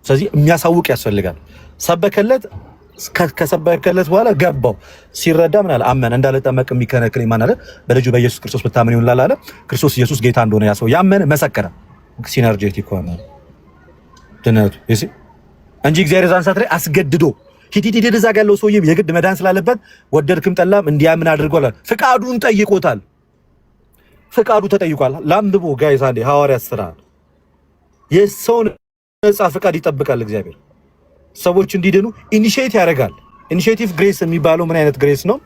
ስለዚህ የሚያሳውቅ ያስፈልጋል። ሰበከለት። ከሰበከለት በኋላ ገባው። ሲረዳ ምን አለ? አመነ። እንዳልጠመቅ የሚከለክለኝ ማን አለ? በልጁ በኢየሱስ ክርስቶስ ብታምን ይሁን አለ። ክርስቶስ ኢየሱስ ጌታ እንደሆነ ያሰው ያመነ መሰከረ። ሲነርጄቲክ ሆነ ድነቱ እንጂ እግዚአብሔር ዛን ሰዓት ላይ አስገድዶ ሂድ እዛ ጋር ያለው ሰውዬ የግድ መዳን ስላለበት ወደድክም ጠላም እንዲያምን አድርጓል። ፍቃዱን ጠይቆታል። ፍቃዱ ተጠይቋል። ላምብቦ ጋይስ አንዴ ሐዋርያት ሥራ የሰውን ነፃ ፍቃድ ይጠብቃል እግዚአብሔር። ሰዎች እንዲድኑ ኢኒሺየት ያደርጋል። ኢኒሺየቲቭ ግሬስ የሚባለው ምን አይነት ግሬስ ነው?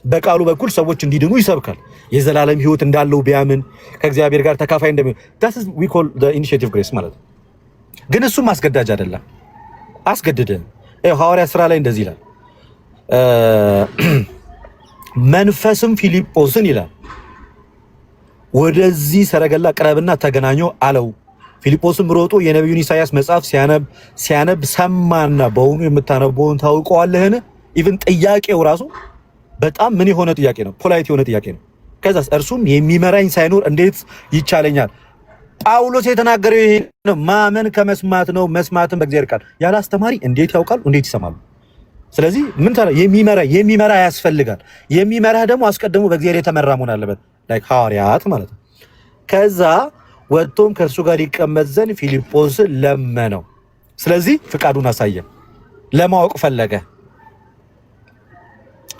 በቃሉ በኩል ሰዎች እንዲድኑ ይሰብካል። የዘላለም ሕይወት እንዳለው ቢያምን ከእግዚአብሔር ጋር ተካፋይ እንደሚሆን that is we call the initiative grace ማለት ነው። ግን እሱም አስገዳጅ አይደለም። አስገድደን ሐዋርያት ሥራ ላይ እንደዚህ ይላል። መንፈስም ፊልጶስን ይላል ወደዚህ ሰረገላ ቅረብና ተገናኘው አለው። ፊልጶስም ሮጦ የነቢዩን ኢሳያስ መጽሐፍ ሲያነብ ሰማና በውኑ የምታነበውን ታውቀዋለህን? ኢቭን ጥያቄው ራሱ በጣም ምን የሆነ ጥያቄ ነው፣ ፖላይት የሆነ ጥያቄ ነው። ከዛስ እርሱም የሚመራኝ ሳይኖር እንዴት ይቻለኛል? ጳውሎስ የተናገረው ይሄ ነው። ማመን ከመስማት ነው፣ መስማትን በእግዚአብሔር ቃል። ያለ አስተማሪ እንዴት ያውቃሉ? እንዴት ይሰማሉ? ስለዚህ ምን የሚመራ ያስፈልጋል። የሚመራ ደግሞ አስቀድሞ በእግዚአብሔር የተመራ መሆን አለበት፣ ላይክ ሐዋርያት ማለት ነው። ከዛ ወጥቶም ከእርሱ ጋር ይቀመጥ ዘንድ ፊልጶስን ለመነው። ስለዚህ ፍቃዱን አሳየ፣ ለማወቅ ፈለገ።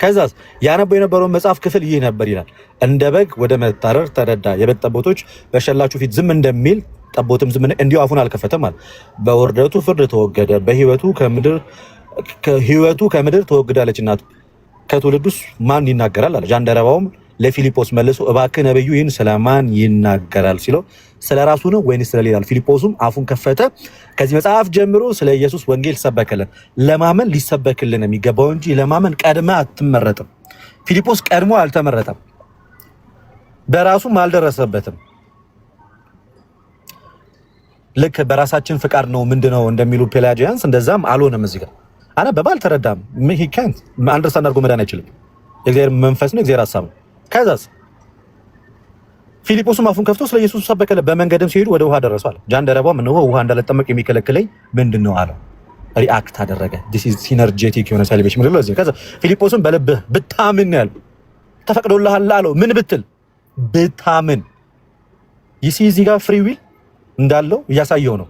ከዛስ ያነበው የነበረውን መጽሐፍ ክፍል ይህ ነበር ይላል። እንደ በግ ወደ መታረር ተረዳ፣ የበግ ጠቦቶች በሸላቹ ፊት ዝም እንደሚል ጠቦትም ዝም እንዲሁ አፉን አልከፈተም አለ። በውርደቱ ፍርድ ተወገደ፣ ህይወቱ ከምድር ተወግዳለችና ከትውልዱስ ማን ይናገራል አለ። ጃንደረባውም ለፊልጶስ መልሶ እባክህ ነብዩ ይህን ስለማን ይናገራል ሲለው ስለ ራሱ ነው ወይንስ ስለ ሌላ? ፊልጶስም አፉን ከፈተ። ከዚህ መጽሐፍ ጀምሮ ስለ ኢየሱስ ወንጌል ሰበከልን። ለማመን ሊሰበክልን የሚገባው እንጂ ለማመን ቀድመ አትመረጥም። ፊልጶስ ቀድሞ አልተመረጠም፣ በራሱም አልደረሰበትም። ልክ በራሳችን ፍቃድ ነው ምንድነው እንደሚሉ ፔላጂያንስ እንደዛም አልሆነም። እዚህ ጋር አነበበ አልተረዳም። he can't አንደርስታንድ አድርጎ መዳን አይችልም። የእግዚአብሔር መንፈስ ነው፣ የእግዚአብሔር ሐሳብ ነው። ከዛስ ፊልጶስም አፉን ከፍቶ ስለ ኢየሱስ ሰበከለ። በመንገድም ሲሄዱ ወደ ውሃ ደረሱ አለ። ጃንደረባው ምን ነው ውሃ እንዳልጠመቅ የሚከለክለኝ ምንድነው አለው። ሪአክት አደረገ። this is synergetic የሆነ ሳልቬሽን ምንድነው እዚህ። ከዛ ፊልጶስም በልብህ ብታምን ያለው ተፈቅዶልሃል አለው። ምን ብትል? ብታምን። ይሲ እዚህ ጋር ፍሪ ዊል እንዳለው እያሳየው ነው።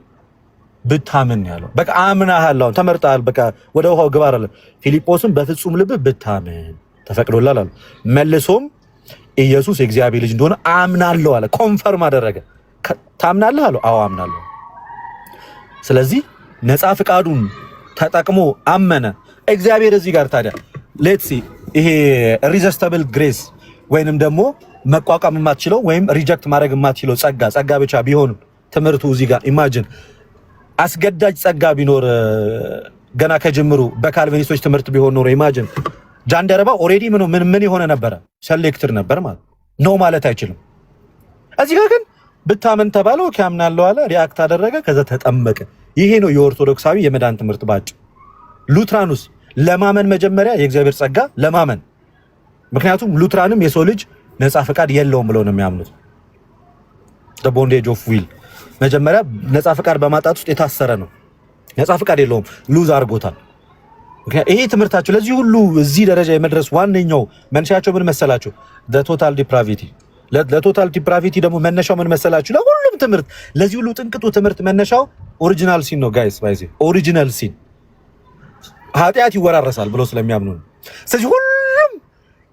ብታምን ያለው በቃ አምናሃል፣ ተመርጣል፣ በቃ ወደ ውሃው ግባ አለ። ፊልጶስም በፍጹም ልብህ ብታምን ተፈቅዶልሃል አለ። መልሶም ኢየሱስ የእግዚአብሔር ልጅ እንደሆነ አምናለሁ አለ። ኮንፈርም አደረገ። ታምናለህ አለው። አዎ አምናለሁ። ስለዚህ ነፃ ፍቃዱን ተጠቅሞ አመነ። እግዚአብሔር እዚህ ጋር ታዲያ ሌትስ ሲ ይሄ ሪዘስተብል ግሬስ ወይንም ደግሞ መቋቋም የማትችለው ወይም ሪጀክት ማድረግ የማትችለው ጸጋ ብቻ ቢሆን ትምህርቱ እዚህ ጋር ኢማጂን አስገዳጅ ጸጋ ቢኖር ገና ከጅምሩ በካልቪኒስቶች ትምህርት ቢሆን ኖሮ ኢማጂን ጃንደረባ ኦሬዲ ምን የሆነ ነበረ? ሰሌክትድ ነበር ማለት ነው ማለት አይችልም። እዚህ ጋር ግን ብታምን ተባለው ካምናለው አለ። ሪአክት አደረገ። ከዛ ተጠመቀ። ይሄ ነው የኦርቶዶክሳዊ የመዳን ትምህርት ባጭ። ሉትራኑስ ለማመን መጀመሪያ የእግዚአብሔር ጸጋ ለማመን። ምክንያቱም ሉትራንም የሰው ልጅ ነፃ ፈቃድ የለውም ብለው ነው የሚያምኑት። the bondage of will መጀመሪያ ነፃ ፈቃድ በማጣት ውስጥ የታሰረ ነው። ነፃ ፈቃድ የለውም፣ ሉዝ አድርጎታል። ይሄ ትምህርታቸው ለዚህ ሁሉ እዚህ ደረጃ የመድረስ ዋነኛው መነሻቸው ምን መሰላችሁ? ለቶታል ዲፕራቪቲ። ለቶታል ዲፕራቪቲ ደግሞ መነሻው ምን መሰላችሁ? ለሁሉም ትምህርት ለዚህ ሁሉ ጥንቅጡ ትምህርት መነሻው ኦሪጂናል ሲን ነው ጋይስ። ባይዚ ኦሪጂናል ሲን ኃጢአት ይወራረሳል ብሎ ስለሚያምኑ ነው። ስለዚህ ሁሉም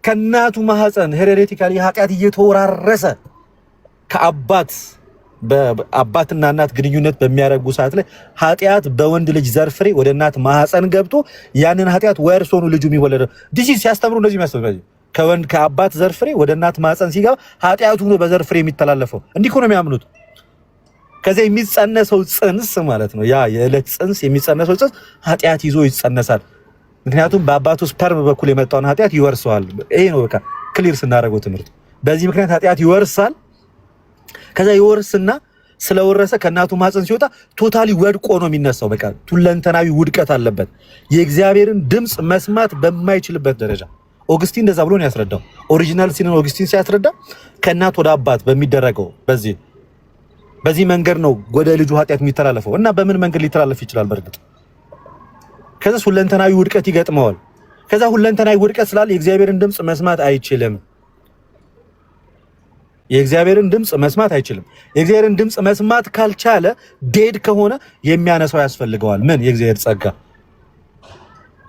ከእናቱ ማህፀን ሄሬዲቲካሊ ኃጢአት እየተወራረሰ በአባትና እናት ግንኙነት በሚያደርጉ ሰዓት ላይ ኃጢአት በወንድ ልጅ ዘር ፍሬ ወደ እናት ማህፀን ገብቶ ያንን ኃጢአት ወርሶ ነው ልጁ የሚወለደው። ዲሲ ሲያስተምሩ እንደዚህ የሚያስተምሩ ከአባት ዘር ፍሬ ወደ እናት ማፀን ሲገባ ኃጢአቱ ነው በዘር ፍሬ የሚተላለፈው። እንዲህ እኮ ነው የሚያምኑት። ከዛ የሚጸነሰው ጽንስ ማለት ነው ያ የዕለት ጽንስ የሚጸነሰው ጽንስ ኃጢአት ይዞ ይጸነሳል። ምክንያቱም በአባቱ ስፐርም በኩል የመጣውን ኃጢአት ይወርሰዋል። ይሄ ነው በቃ ክሊር ስናደርገው ትምህርት። በዚህ ምክንያት ኃጢአት ይወርሳል። ከዛ ይወርስና ስለወረሰ ከእናቱ ማፀን ሲወጣ ቶታሊ ወድቆ ነው የሚነሳው። በቃ ሁለንተናዊ ውድቀት አለበት። የእግዚአብሔርን ድምፅ መስማት በማይችልበት ደረጃ ኦግስቲን እንደዛ ብሎ ነው ያስረዳው። ኦሪጂናል ሲንን ኦግስቲን ሲያስረዳ ከእናት ወደ አባት በሚደረገው በዚህ መንገድ ነው ወደ ልጁ ኃጢአት የሚተላለፈው። እና በምን መንገድ ሊተላለፍ ይችላል? በእርግጥ ከዛ ሁለንተናዊ ውድቀት ይገጥመዋል። ከዛ ሁለንተናዊ ውድቀት ስላለ የእግዚአብሔርን ድምፅ መስማት አይችልም። የእግዚአብሔርን ድምፅ መስማት አይችልም። የእግዚአብሔርን ድምፅ መስማት ካልቻለ ዴድ ከሆነ የሚያነሳው ያስፈልገዋል። ምን? የእግዚአብሔር ጸጋ።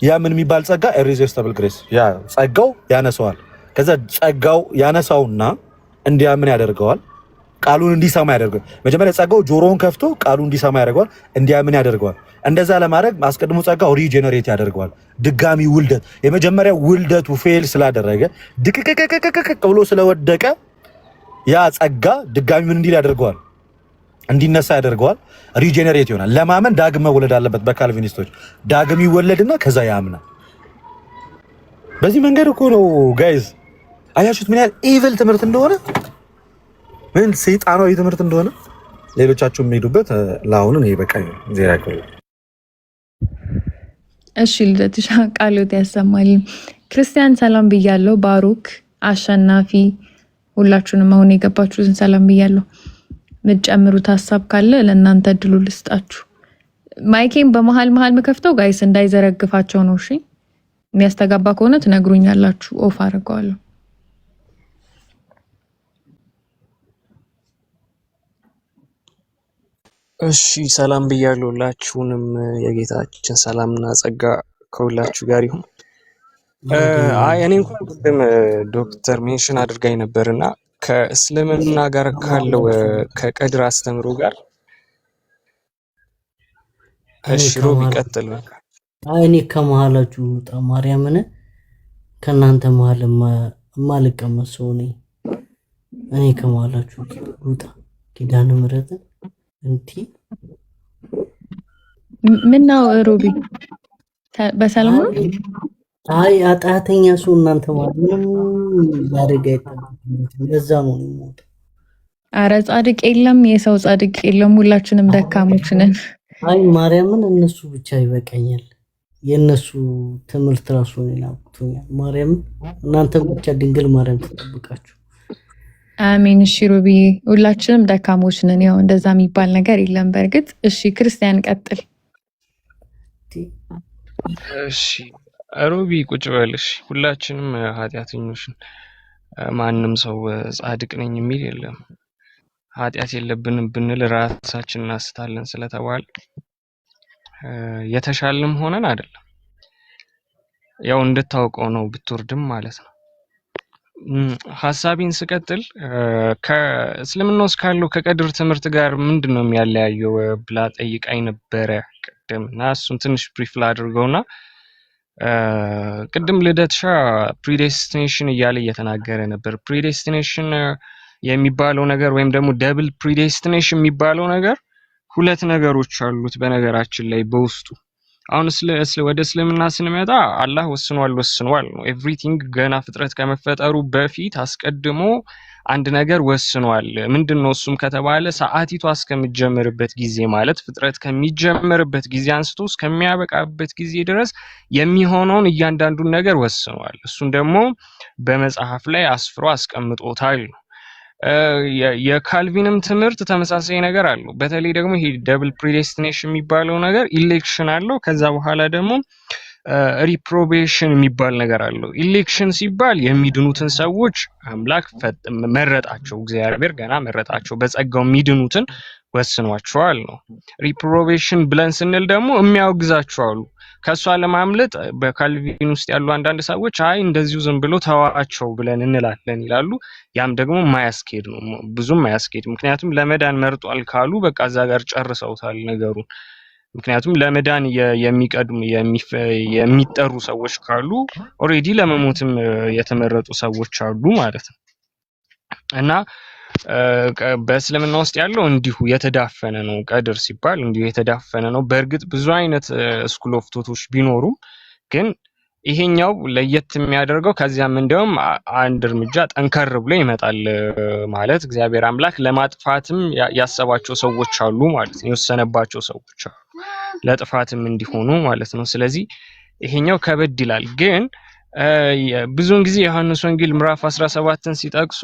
ያ ምን የሚባል ጸጋ? ኢሬዚስቲብል ግሬስ። ያ ጸጋው ያነሳዋል። ከዛ ጸጋው ያነሳውና እንዲያምን ያደርገዋል። ቃሉን እንዲሰማ ያደርገዋል። መጀመሪያ ጸጋው ጆሮውን ከፍቶ ቃሉን እንዲሰማ ያደርገዋል፣ እንዲያምን ያደርገዋል። እንደዛ ለማድረግ አስቀድሞ ጸጋው ሪጀነሬት ያደርገዋል። ድጋሚ ውልደት። የመጀመሪያ ውልደቱ ፌል ስላደረገ ድቅቅቅቅቅቅ ብሎ ስለወደቀ ያ ጸጋ ድጋሚ ምን እንዲል ያደርገዋል? እንዲነሳ ያደርገዋል። ሪጀነሬት ይሆናል። ለማመን ዳግም መወለድ አለበት። በካልቪኒስቶች ዳግም ይወለድና ከዛ ያምናል። በዚህ መንገድ እኮ ነው ጋይዝ። አያችሁት ምን ያህል ኢቪል ትምህርት እንደሆነ፣ ምን ሰይጣናዊ ትምህርት እንደሆነ። ሌሎቻችሁ የሚሄዱበት ለአሁኑ ነው። ይበቃኝ። ዜራ ይቆይ። እሺ ልደትሻ ቃሎት ያሰማል። ክርስቲያን ሰላም ብያለሁ። ባሩክ አሸናፊ ሁላችሁንም አሁን የገባችሁትን ሰላም ብያለሁ። የምትጨምሩት ሀሳብ ካለ ለእናንተ እድሉ ልስጣችሁ። ማይኬን በመሀል ምከፍተው ጋይስ እንዳይዘረግፋቸው ነው። እሺ የሚያስተጋባ ከሆነ ትነግሩኛላችሁ። ኦፍ አድርገዋለሁ። እሺ ሰላም ብያለሁ። ሁላችሁንም የጌታችን ሰላምና ጸጋ ከሁላችሁ ጋር ይሁን። እኔ እንኳን ቅድም ዶክተር ሜንሽን አድርጋኝ ነበርና ከእስልምና ጋር ካለው ከቀድር አስተምሮ ጋር እሺ ሮብ ይቀጥል። እኔ ከመሀላችሁ ውጣ፣ ማርያምን ከእናንተ መሀል የማልቀመጥ ሰው ነኝ። እኔ ከመሀላችሁ ውጣ። ኪዳነ ምሕረትን እንቲ ምን ነው ሮቢ በሰላም ነው? አይ አጣተኛ ሰው እናንተ ማለት ምንም ያደርጋ አይተናል። ለዛ ነው የሚሞት። አረ ጻድቅ የለም፣ የሰው ጻድቅ የለም። ሁላችንም ደካሞች ነን። አይ ማርያምን እነሱ ብቻ ይበቃኛል። የነሱ ትምህርት ራሱ ነው ያቁኛል። ማርያምን እናንተ ብቻ ድንግል ማርያም ተጠብቃችሁ። አሜን። እሺ ሮቢ ሁላችንም ደካሞች ነን። ያው እንደዛ የሚባል ነገር የለም በእርግጥ። እሺ ክርስቲያን ቀጥል። እሺ ሮቢ ቁጭ በልሽ። ሁላችንም ኃጢአተኞች ነን። ማንም ሰው ጻድቅ ነኝ የሚል የለም። ኃጢአት የለብንም ብንል ራሳችንን እናስታለን ስለተባለ የተሻለም ሆነን አይደለም። ያው እንድታውቀው ነው ብትወርድም ማለት ነው። ሐሳቤን ስቀጥል ከእስልምና ውስጥ ካለው ከቀድር ትምህርት ጋር ምንድን ነው የሚያለያየው ብላ ጠይቃኝ ነበረ ቅድም እና እሱን ትንሽ ብሪፍ ላድርገውና ቅድም ልደትሻ ፕሪዴስቲኔሽን እያለ እየተናገረ ነበር። ፕሪዴስቲኔሽን የሚባለው ነገር ወይም ደግሞ ደብል ፕሪዴስቲኔሽን የሚባለው ነገር ሁለት ነገሮች አሉት በነገራችን ላይ በውስጡ። አሁን ወደ እስልምና ስንመጣ አላህ ወስኗል ነው። ኤቭሪቲንግ ገና ፍጥረት ከመፈጠሩ በፊት አስቀድሞ አንድ ነገር ወስኗል። ምንድነው እሱም ከተባለ ሰዓቲቷ እስከሚጀምርበት ጊዜ ማለት ፍጥረት ከሚጀምርበት ጊዜ አንስቶ እስከሚያበቃበት ጊዜ ድረስ የሚሆነውን እያንዳንዱን ነገር ወስኗል። እሱን ደግሞ በመጽሐፍ ላይ አስፍሮ አስቀምጦታል ነው። የካልቪንም ትምህርት ተመሳሳይ ነገር አለው። በተለይ ደግሞ ይሄ ደብል ፕሪዴስቲኔሽን የሚባለው ነገር ኢሌክሽን አለው። ከዛ በኋላ ደግሞ ሪፕሮቤሽን የሚባል ነገር አለው። ኢሌክሽን ሲባል የሚድኑትን ሰዎች አምላክ መረጣቸው፣ እግዚአብሔር ገና መረጣቸው፣ በጸጋው የሚድኑትን ወስኗቸዋል ነው። ሪፕሮቤሽን ብለን ስንል ደግሞ የሚያወግዛቸው አሉ። ከሷ ለማምለጥ በካልቪን ውስጥ ያሉ አንዳንድ ሰዎች አይ እንደዚሁ ዝም ብሎ ተዋቸው ብለን እንላለን ይላሉ። ያም ደግሞ ማያስኬድ ነው፣ ብዙም ማያስኬድ። ምክንያቱም ለመዳን መርጧል ካሉ በቃ እዛ ጋር ጨርሰውታል ነገሩን። ምክንያቱም ለመዳን የሚቀድሙ የሚጠሩ ሰዎች ካሉ ኦሬዲ ለመሞትም የተመረጡ ሰዎች አሉ ማለት ነው። እና በእስልምና ውስጥ ያለው እንዲሁ የተዳፈነ ነው። ቀድር ሲባል እንዲሁ የተዳፈነ ነው። በእርግጥ ብዙ አይነት ስኩል ኦፍ ቶቶች ቢኖሩም ግን ይሄኛው ለየት የሚያደርገው ከዚያም እንደውም አንድ እርምጃ ጠንከር ብሎ ይመጣል ማለት እግዚአብሔር አምላክ ለማጥፋትም ያሰባቸው ሰዎች አሉ ማለት ነው። የወሰነባቸው ሰዎች አሉ ለጥፋትም እንዲሆኑ ማለት ነው። ስለዚህ ይሄኛው ከበድ ይላል። ግን ብዙውን ጊዜ ዮሐንስ ወንጌል ምዕራፍ 17ን ሲጠቅሱ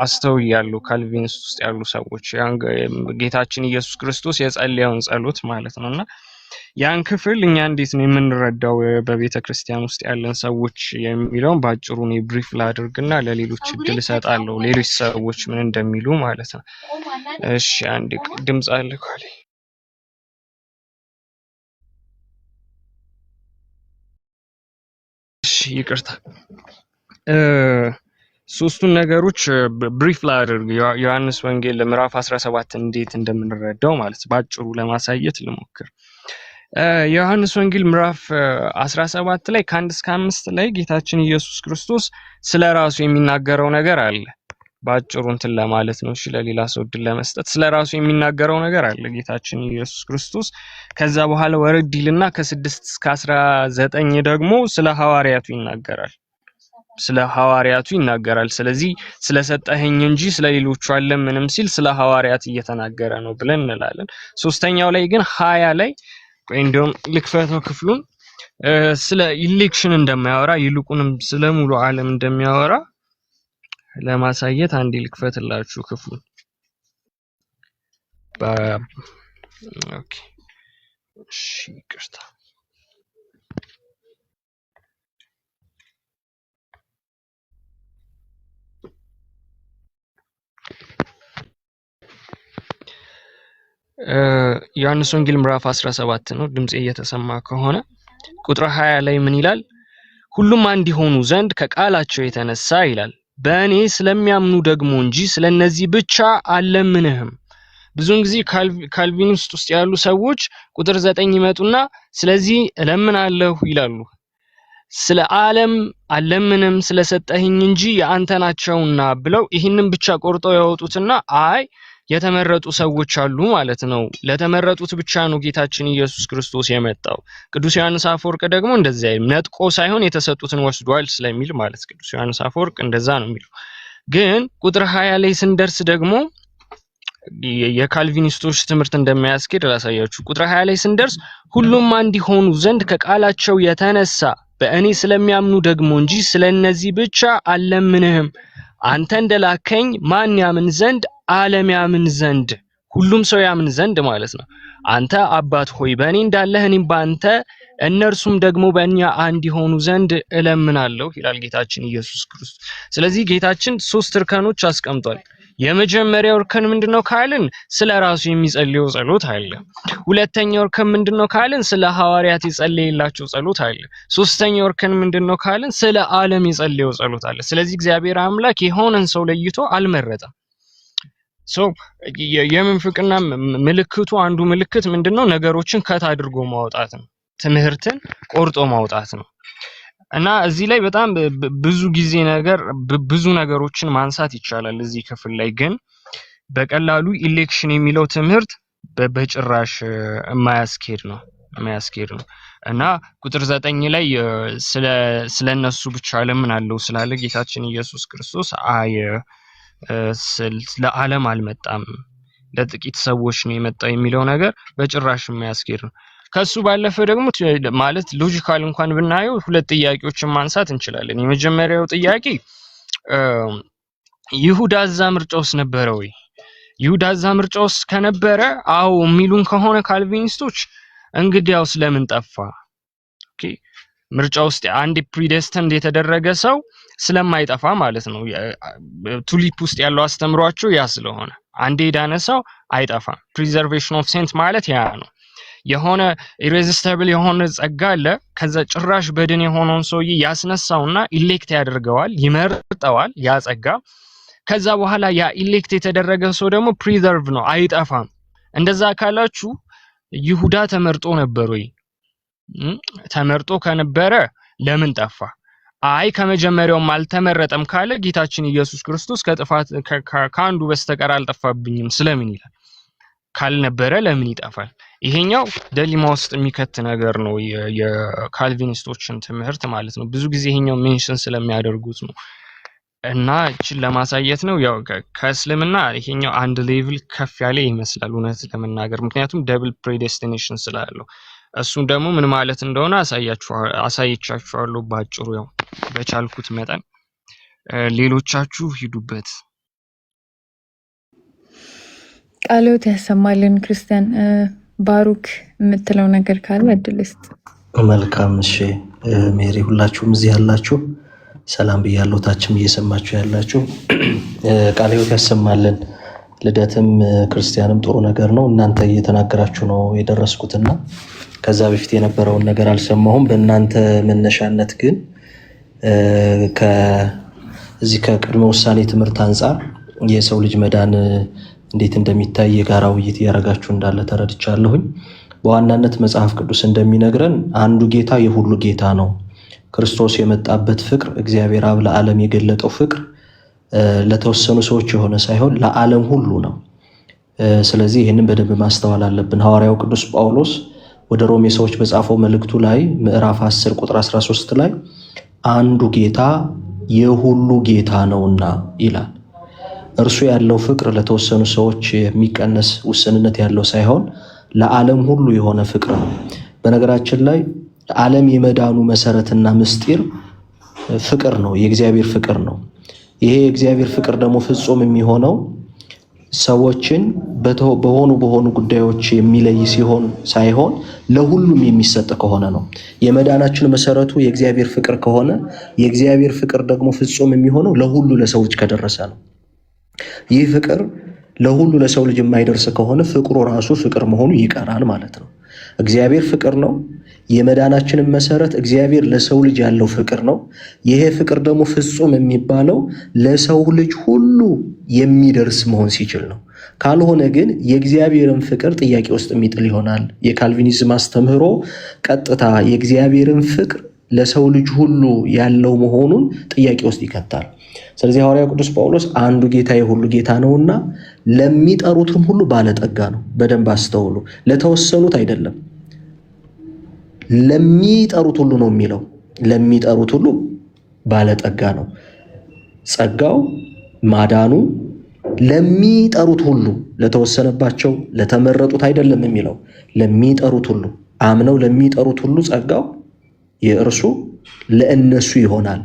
አስተውያለሁ ካልቪኒስት ውስጥ ያሉ ሰዎች ጌታችን ኢየሱስ ክርስቶስ የጸለየውን ጸሎት ማለት ነውና ያን ክፍል እኛ እንዴት ነው የምንረዳው በቤተ ክርስቲያን ውስጥ ያለን ሰዎች የሚለውን ባጭሩ ነው ብሪፍ ላድርግና ለሌሎች እድል እሰጣለሁ ሌሎች ሰዎች ምን እንደሚሉ ማለት ነው። እሺ አንድ ድምጽ አለ ካለ እሺ ይቅርታ ሶስቱን ነገሮች ብሪፍ ላድርግ ዮሐንስ ወንጌል ምዕራፍ 17 እንዴት እንደምንረዳው ማለት ባጭሩ ለማሳየት ልሞክር። ዮሐንስ ወንጌል ምዕራፍ 17 ላይ ከ1 እስከ 5 ላይ ጌታችን ኢየሱስ ክርስቶስ ስለራሱ የሚናገረው ነገር አለ። ባጭሩ እንትን ለማለት ነው እሺ ለሌላ ሰው እድል ለመስጠት ስለራሱ የሚናገረው ነገር አለ ጌታችን ኢየሱስ ክርስቶስ። ከዛ በኋላ ወረድ ይልና ከ6 እስከ 19 ደግሞ ስለ ሐዋርያቱ ይናገራል። ስለ ሐዋርያቱ ይናገራል። ስለዚህ ስለሰጠኸኝ እንጂ ስለሌሎቹ አለምንም ሲል ስለ ሐዋርያት እየተናገረ ነው ብለን እንላለን። ሶስተኛው ላይ ግን 20 ላይ እንደውም ልክፈተው ክፍሉን ስለ ኢሌክሽን እንደማያወራ ይልቁንም ስለ ሙሉ ዓለም እንደሚያወራ ለማሳየት አንዴ ልክፈትላችሁ ክፍሉን። ኦኬ እሺ ይቅርታ ዮሐንስ ወንጌል ምዕራፍ 17 ነው። ድምጽ እየተሰማ ከሆነ ቁጥር 20 ላይ ምን ይላል? ሁሉም አንድ ይሆኑ ዘንድ ከቃላቸው የተነሳ ይላል በእኔ ስለሚያምኑ ደግሞ እንጂ ስለነዚህ ብቻ አለምንህም። ብዙውን ጊዜ ካልቪኒስት ውስጥ ያሉ ሰዎች ቁጥር 9 ይመጡና ስለዚህ እለምናለሁ ይላሉ። ስለ ዓለም አለምንም ስለሰጠኸኝ እንጂ የአንተ ናቸውና ብለው ይህንን ብቻ ቆርጠው ያወጡትና አይ የተመረጡ ሰዎች አሉ ማለት ነው። ለተመረጡት ብቻ ነው ጌታችን ኢየሱስ ክርስቶስ የመጣው። ቅዱስ ዮሐንስ አፈወርቅ ደግሞ እንደዛ ነጥቆ ሳይሆን የተሰጡትን ወስዷል ስለሚል ማለት ቅዱስ ዮሐንስ አፈወርቅ እንደዛ ነው የሚለው። ግን ቁጥር 20 ላይ ስንደርስ ደግሞ የካልቪኒስቶች ትምህርት እንደማያስኬድ ላሳያችሁ። ቁጥር 20 ላይ ስንደርስ ሁሉም አንድ ይሆኑ ዘንድ ከቃላቸው የተነሳ በእኔ ስለሚያምኑ ደግሞ እንጂ ስለነዚህ ብቻ አለምንህም። አንተ እንደላከኝ ማን ያምን ዘንድ ዓለም ያምን ዘንድ ሁሉም ሰው ያምን ዘንድ ማለት ነው። አንተ አባት ሆይ በእኔ እንዳለህ እኔም በአንተ እነርሱም ደግሞ በእኛ አንድ ይሆኑ ዘንድ እለምናለሁ ይላል ጌታችን ኢየሱስ ክርስቶስ። ስለዚህ ጌታችን 3 እርከኖች አስቀምጧል። የመጀመሪያው እርከን ምንድነው ካልን ስለ ራሱ የሚጸልየው ጸሎት አለ። ሁለተኛው እርከን ምንድነው ካልን ስለ ሐዋርያት የጸለየላቸው ጸሎት አለ። ሶስተኛው እርከን ምንድነው ካልን ስለ ዓለም የጸለየው ጸሎት አለ። ስለዚህ እግዚአብሔር አምላክ የሆነን ሰው ለይቶ አልመረጠም። የምንፍቅና ምልክቱ አንዱ ምልክት ምንድነው? ነገሮችን ከት አድርጎ ማውጣት ነው። ትምህርትን ቆርጦ ማውጣት ነው። እና እዚህ ላይ በጣም ብዙ ነገሮችን ማንሳት ይቻላል። እዚህ ክፍል ላይ ግን በቀላሉ ኢሌክሽን የሚለው ትምህርት በጭራሽ የማያስኬድ ነው። እና ቁጥር 9 ላይ ስለነሱ ብቻ ለምን አለው ስላለ ጌታችን ኢየሱስ ክርስቶስ ለዓለም አልመጣም ለጥቂት ሰዎች ነው የመጣው የሚለው ነገር በጭራሽ የማያስኬድ ነው። ከሱ ባለፈ ደግሞ ማለት ሎጂካል እንኳን ብናየው 2 ጥያቄዎችን ማንሳት እንችላለን። የመጀመሪያው ጥያቄ ይሁዳ እዛ ምርጫ ውስጥ ነበረ ወይ? ይሁዳ እዛ ምርጫ ውስጥ ከነበረ አዎ የሚሉን ከሆነ ካልቪኒስቶች እንግዲያው ስለምን ጠፋ? ኦኬ ምርጫ ውስጥ አንድ ፕሪዴስቲንድ የተደረገ ሰው ስለማይጠፋ ማለት ነው። ቱሊፕ ውስጥ ያለው አስተምሯቸው ያ ስለሆነ አንዴ የዳነ ሰው አይጠፋም። ፕሪዘርቬሽን ኦፍ ሴንት ማለት ያ ነው። የሆነ ኢሬዚስታብል የሆነ ጸጋ አለ። ከዛ ጭራሽ በድን የሆነውን ሰውዬ ያስነሳውና ኢሌክት ያደርገዋል፣ ይመርጠዋል ያ ጸጋ። ከዛ በኋላ ያ ኢሌክት የተደረገ ሰው ደግሞ ፕሪዘርቭ ነው፣ አይጠፋም። እንደዛ ካላችሁ ይሁዳ ተመርጦ ነበር ወይ? ተመርጦ ከነበረ ለምን ጠፋ? አይ ከመጀመሪያውም አልተመረጠም ካለ ጌታችን ኢየሱስ ክርስቶስ ከጥፋት ከአንዱ በስተቀር አልጠፋብኝም ስለምን ይላል? ካልነበረ ለምን ይጠፋል? ይሄኛው ደሊማ ውስጥ የሚከት ነገር ነው፣ የካልቪኒስቶችን ትምህርት ማለት ነው። ብዙ ጊዜ ይሄኛው ሜንሽን ስለሚያደርጉት ነው እና እችን ለማሳየት ነው። ያው ከእስልምና ይሄኛው አንድ ሌቭል ከፍ ያለ ይመስላል እውነት ለመናገር፣ ምክንያቱም ደብል ፕሬዴስቲኔሽን ስላለው። እሱን ደግሞ ምን ማለት እንደሆነ አሳይቻችኋለሁ ባጭሩ፣ ያው በቻልኩት መጠን። ሌሎቻችሁ ሂዱበት። ቃሎት ያሰማልን። ክርስቲያን ባሩክ የምትለው ነገር ካለ እድል ስጥ። መልካም እሺ። ሜሪ ሁላችሁም እዚህ ያላችሁ ሰላም ብያለሁ። ታችም እየሰማችሁ ያላችሁ ቃለ ሕይወት ያሰማልን። ልደትም ክርስቲያንም ጥሩ ነገር ነው። እናንተ እየተናገራችሁ ነው የደረስኩትና ከዛ በፊት የነበረውን ነገር አልሰማሁም። በእናንተ መነሻነት ግን ከዚህ ከቅድመ ውሳኔ ትምህርት አንጻር የሰው ልጅ መዳን እንዴት እንደሚታይ የጋራ ውይይት እያደረጋችሁ እንዳለ ተረድቻለሁኝ። በዋናነት መጽሐፍ ቅዱስ እንደሚነግረን አንዱ ጌታ የሁሉ ጌታ ነው። ክርስቶስ የመጣበት ፍቅር እግዚአብሔር አብ ለዓለም የገለጠው ፍቅር ለተወሰኑ ሰዎች የሆነ ሳይሆን ለዓለም ሁሉ ነው። ስለዚህ ይህንን በደንብ ማስተዋል አለብን። ሐዋርያው ቅዱስ ጳውሎስ ወደ ሮሜ ሰዎች በጻፈው መልእክቱ ላይ ምዕራፍ 10 ቁጥር 13 ላይ አንዱ ጌታ የሁሉ ጌታ ነውና ይላል። እርሱ ያለው ፍቅር ለተወሰኑ ሰዎች የሚቀነስ ውስንነት ያለው ሳይሆን ለዓለም ሁሉ የሆነ ፍቅር ነው። በነገራችን ላይ ዓለም የመዳኑ መሰረትና ምስጢር ፍቅር ነው፣ የእግዚአብሔር ፍቅር ነው። ይሄ የእግዚአብሔር ፍቅር ደግሞ ፍጹም የሚሆነው ሰዎችን በሆኑ ጉዳዮች የሚለይ ሲሆን ሳይሆን ለሁሉም የሚሰጥ ከሆነ ነው። የመዳናችን መሰረቱ የእግዚአብሔር ፍቅር ከሆነ የእግዚአብሔር ፍቅር ደግሞ ፍጹም የሚሆነው ለሁሉ ለሰዎች ከደረሰ ነው። ይህ ፍቅር ለሁሉ ለሰው ልጅ የማይደርስ ከሆነ ፍቅሩ ራሱ ፍቅር መሆኑ ይቀራል ማለት ነው። እግዚአብሔር ፍቅር ነው። የመዳናችንን መሰረት እግዚአብሔር ለሰው ልጅ ያለው ፍቅር ነው። ይሄ ፍቅር ደግሞ ፍጹም የሚባለው ለሰው ልጅ ሁሉ የሚደርስ መሆን ሲችል ነው። ካልሆነ ግን የእግዚአብሔርን ፍቅር ጥያቄ ውስጥ የሚጥል ይሆናል። የካልቪኒዝም አስተምህሮ ቀጥታ የእግዚአብሔርን ፍቅር ለሰው ልጅ ሁሉ ያለው መሆኑን ጥያቄ ውስጥ ይከታል። ስለዚህ ሐዋርያው ቅዱስ ጳውሎስ አንዱ ጌታ የሁሉ ጌታ ነውና ለሚጠሩትም ሁሉ ባለጠጋ ነው። በደንብ አስተውሉ። ለተወሰኑት አይደለም፣ ለሚጠሩት ሁሉ ነው የሚለው። ለሚጠሩት ሁሉ ባለጠጋ ነው። ጸጋው ማዳኑ ለሚጠሩት ሁሉ፣ ለተወሰነባቸው ለተመረጡት አይደለም የሚለው። ለሚጠሩት ሁሉ አምነው ለሚጠሩት ሁሉ ጸጋው የእርሱ ለእነሱ ይሆናል።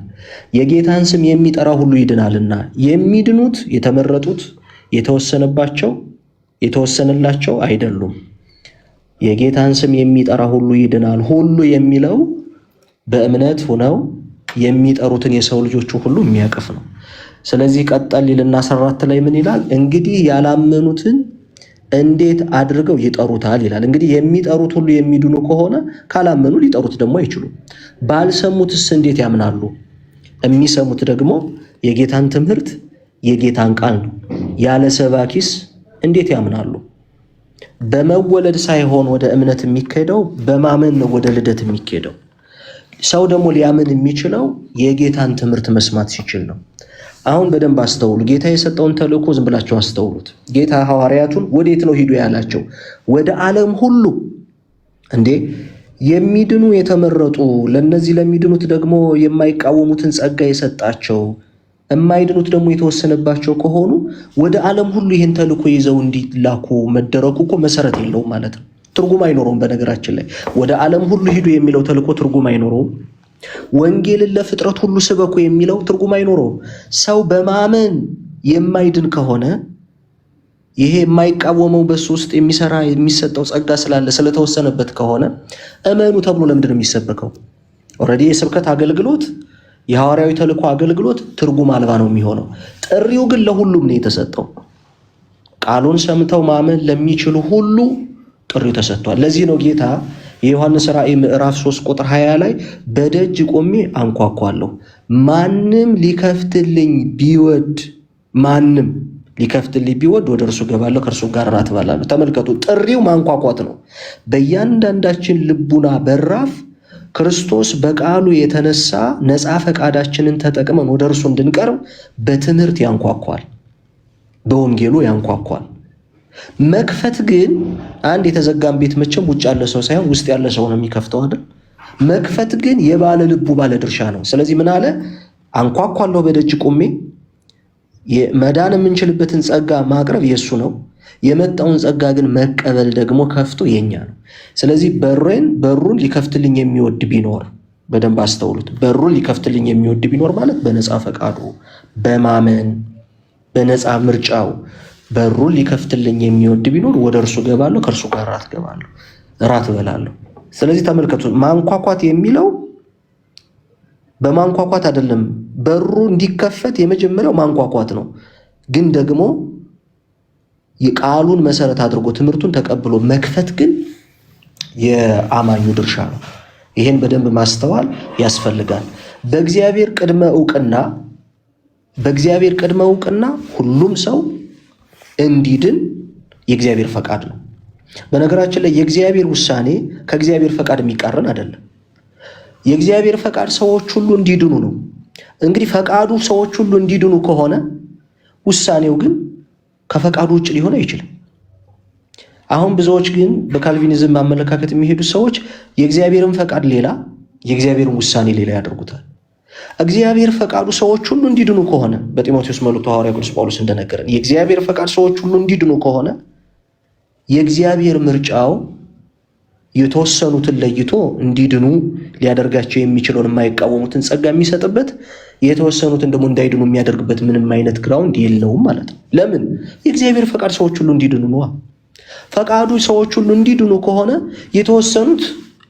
የጌታን ስም የሚጠራ ሁሉ ይድናልና። የሚድኑት የተመረጡት የተወሰነባቸው የተወሰነላቸው አይደሉም። የጌታን ስም የሚጠራ ሁሉ ይድናል። ሁሉ የሚለው በእምነት ሆነው የሚጠሩትን የሰው ልጆቹ ሁሉ የሚያቅፍ ነው። ስለዚህ ቀጠል ይልና 14 ላይ ምን ይላል? እንግዲህ ያላመኑትን እንዴት አድርገው ይጠሩታል ይላል። እንግዲህ የሚጠሩት ሁሉ የሚድኑ ከሆነ ካላመኑ ሊጠሩት ደግሞ አይችሉም። ባልሰሙትስ እንዴት ያምናሉ? የሚሰሙት ደግሞ የጌታን ትምህርት የጌታን ቃል ነው። ያለ ሰባኪስ እንዴት ያምናሉ? በመወለድ ሳይሆን ወደ እምነት የሚካሄደው በማመን ነው ወደ ልደት የሚካሄደው። ሰው ደግሞ ሊያምን የሚችለው የጌታን ትምህርት መስማት ሲችል ነው። አሁን በደንብ አስተውሉ። ጌታ የሰጠውን ተልእኮ ዝም ብላችሁ አስተውሉት። ጌታ ሐዋርያቱን ወዴት ነው ሂዱ ያላቸው? ወደ ዓለም ሁሉ። እንዴ የሚድኑ የተመረጡ፣ ለነዚህ ለሚድኑት ደግሞ የማይቃወሙትን ጸጋ የሰጣቸው፣ የማይድኑት ደግሞ የተወሰነባቸው ከሆኑ ወደ ዓለም ሁሉ ይህን ተልእኮ ይዘው እንዲላኩ መደረጉ እኮ መሰረት የለውም ማለት ነው። ትርጉም አይኖረውም። በነገራችን ላይ ወደ ዓለም ሁሉ ሂዱ የሚለው ተልእኮ ትርጉም አይኖረውም። ወንጌልን ለፍጥረት ሁሉ ስበኩ የሚለው ትርጉም አይኖረውም። ሰው በማመን የማይድን ከሆነ ይሄ የማይቃወመው በሱ ውስጥ የሚሰራ የሚሰጠው ጸጋ ስላለ ስለተወሰነበት ከሆነ እመኑ ተብሎ ለምንድን ነው የሚሰበከው? ኦልሬዲ የስብከት አገልግሎት የሐዋርያዊ ተልእኮ አገልግሎት ትርጉም አልባ ነው የሚሆነው። ጥሪው ግን ለሁሉም ነው የተሰጠው። ቃሉን ሰምተው ማመን ለሚችሉ ሁሉ ጥሪው ተሰጥቷል። ለዚህ ነው ጌታ የዮሐንስ ራእይ ምዕራፍ 3 ቁጥር 20 ላይ በደጅ ቆሜ አንኳኳለሁ፣ ማንም ሊከፍትልኝ ቢወድ ማንም ሊከፍትልኝ ቢወድ ወደ እርሱ ገባለሁ፣ ከእርሱ ጋር እራት እበላለሁ። ተመልከቱ፣ ጥሪው ማንኳኳት ነው። በእያንዳንዳችን ልቡና በራፍ ክርስቶስ በቃሉ የተነሳ ነፃ ፈቃዳችንን ተጠቅመን ወደ እርሱ እንድንቀርብ በትምህርት ያንኳኳል፣ በወንጌሉ ያንኳኳል። መክፈት ግን አንድ የተዘጋን ቤት መቼም ውጭ ያለ ሰው ሳይሆን ውስጥ ያለ ሰው ነው የሚከፍተው አይደል? መክፈት ግን የባለ ልቡ ባለ ድርሻ ነው። ስለዚህ ምን አለ? አንኳኳለሁ በደጅ ቆሜ። መዳን የምንችልበትን ጸጋ ማቅረብ የሱ ነው። የመጣውን ጸጋ ግን መቀበል ደግሞ ከፍቶ የኛ ነው። ስለዚህ በሩን ሊከፍትልኝ የሚወድ ቢኖር፣ በደንብ አስተውሉት። በሩን ሊከፍትልኝ የሚወድ ቢኖር ማለት በነፃ ፈቃዱ በማመን በነፃ ምርጫው በሩን ሊከፍትልኝ የሚወድ ቢኖር ወደ እርሱ ገባለሁ፣ ከእርሱ ጋር እራት እበላለሁ። ስለዚህ ተመልከቱ፣ ማንኳኳት የሚለው በማንኳኳት አይደለም። በሩ እንዲከፈት የመጀመሪያው ማንኳኳት ነው። ግን ደግሞ የቃሉን መሰረት አድርጎ ትምህርቱን ተቀብሎ መክፈት ግን የአማኙ ድርሻ ነው። ይሄን በደንብ ማስተዋል ያስፈልጋል። በእግዚአብሔር ቅድመ ዕውቅና ሁሉም ሰው እንዲድን የእግዚአብሔር ፈቃድ ነው። በነገራችን ላይ የእግዚአብሔር ውሳኔ ከእግዚአብሔር ፈቃድ የሚቃረን አይደለም። የእግዚአብሔር ፈቃድ ሰዎች ሁሉ እንዲድኑ ነው። እንግዲህ ፈቃዱ ሰዎች ሁሉ እንዲድኑ ከሆነ ውሳኔው ግን ከፈቃዱ ውጭ ሊሆን አይችልም። አሁን ብዙዎች ግን በካልቪኒዝም አመለካከት የሚሄዱ ሰዎች የእግዚአብሔርን ፈቃድ ሌላ፣ የእግዚአብሔርን ውሳኔ ሌላ ያደርጉታል። እግዚአብሔር ፈቃዱ ሰዎች ሁሉ እንዲድኑ ከሆነ በጢሞቴዎስ መልእክቱ ሐዋርያ ቅዱስ ጳውሎስ እንደነገረን የእግዚአብሔር ፈቃድ ሰዎች ሁሉ እንዲድኑ ከሆነ የእግዚአብሔር ምርጫው የተወሰኑትን ለይቶ እንዲድኑ ሊያደርጋቸው የሚችለውን የማይቃወሙትን ጸጋ የሚሰጥበት፣ የተወሰኑትን ደግሞ እንዳይድኑ የሚያደርግበት ምንም አይነት ግራውንድ የለውም ማለት ነው። ለምን? የእግዚአብሔር ፈቃድ ሰዎች ሁሉ እንዲድኑ ነዋ። ፈቃዱ ሰዎች ሁሉ እንዲድኑ ከሆነ የተወሰኑት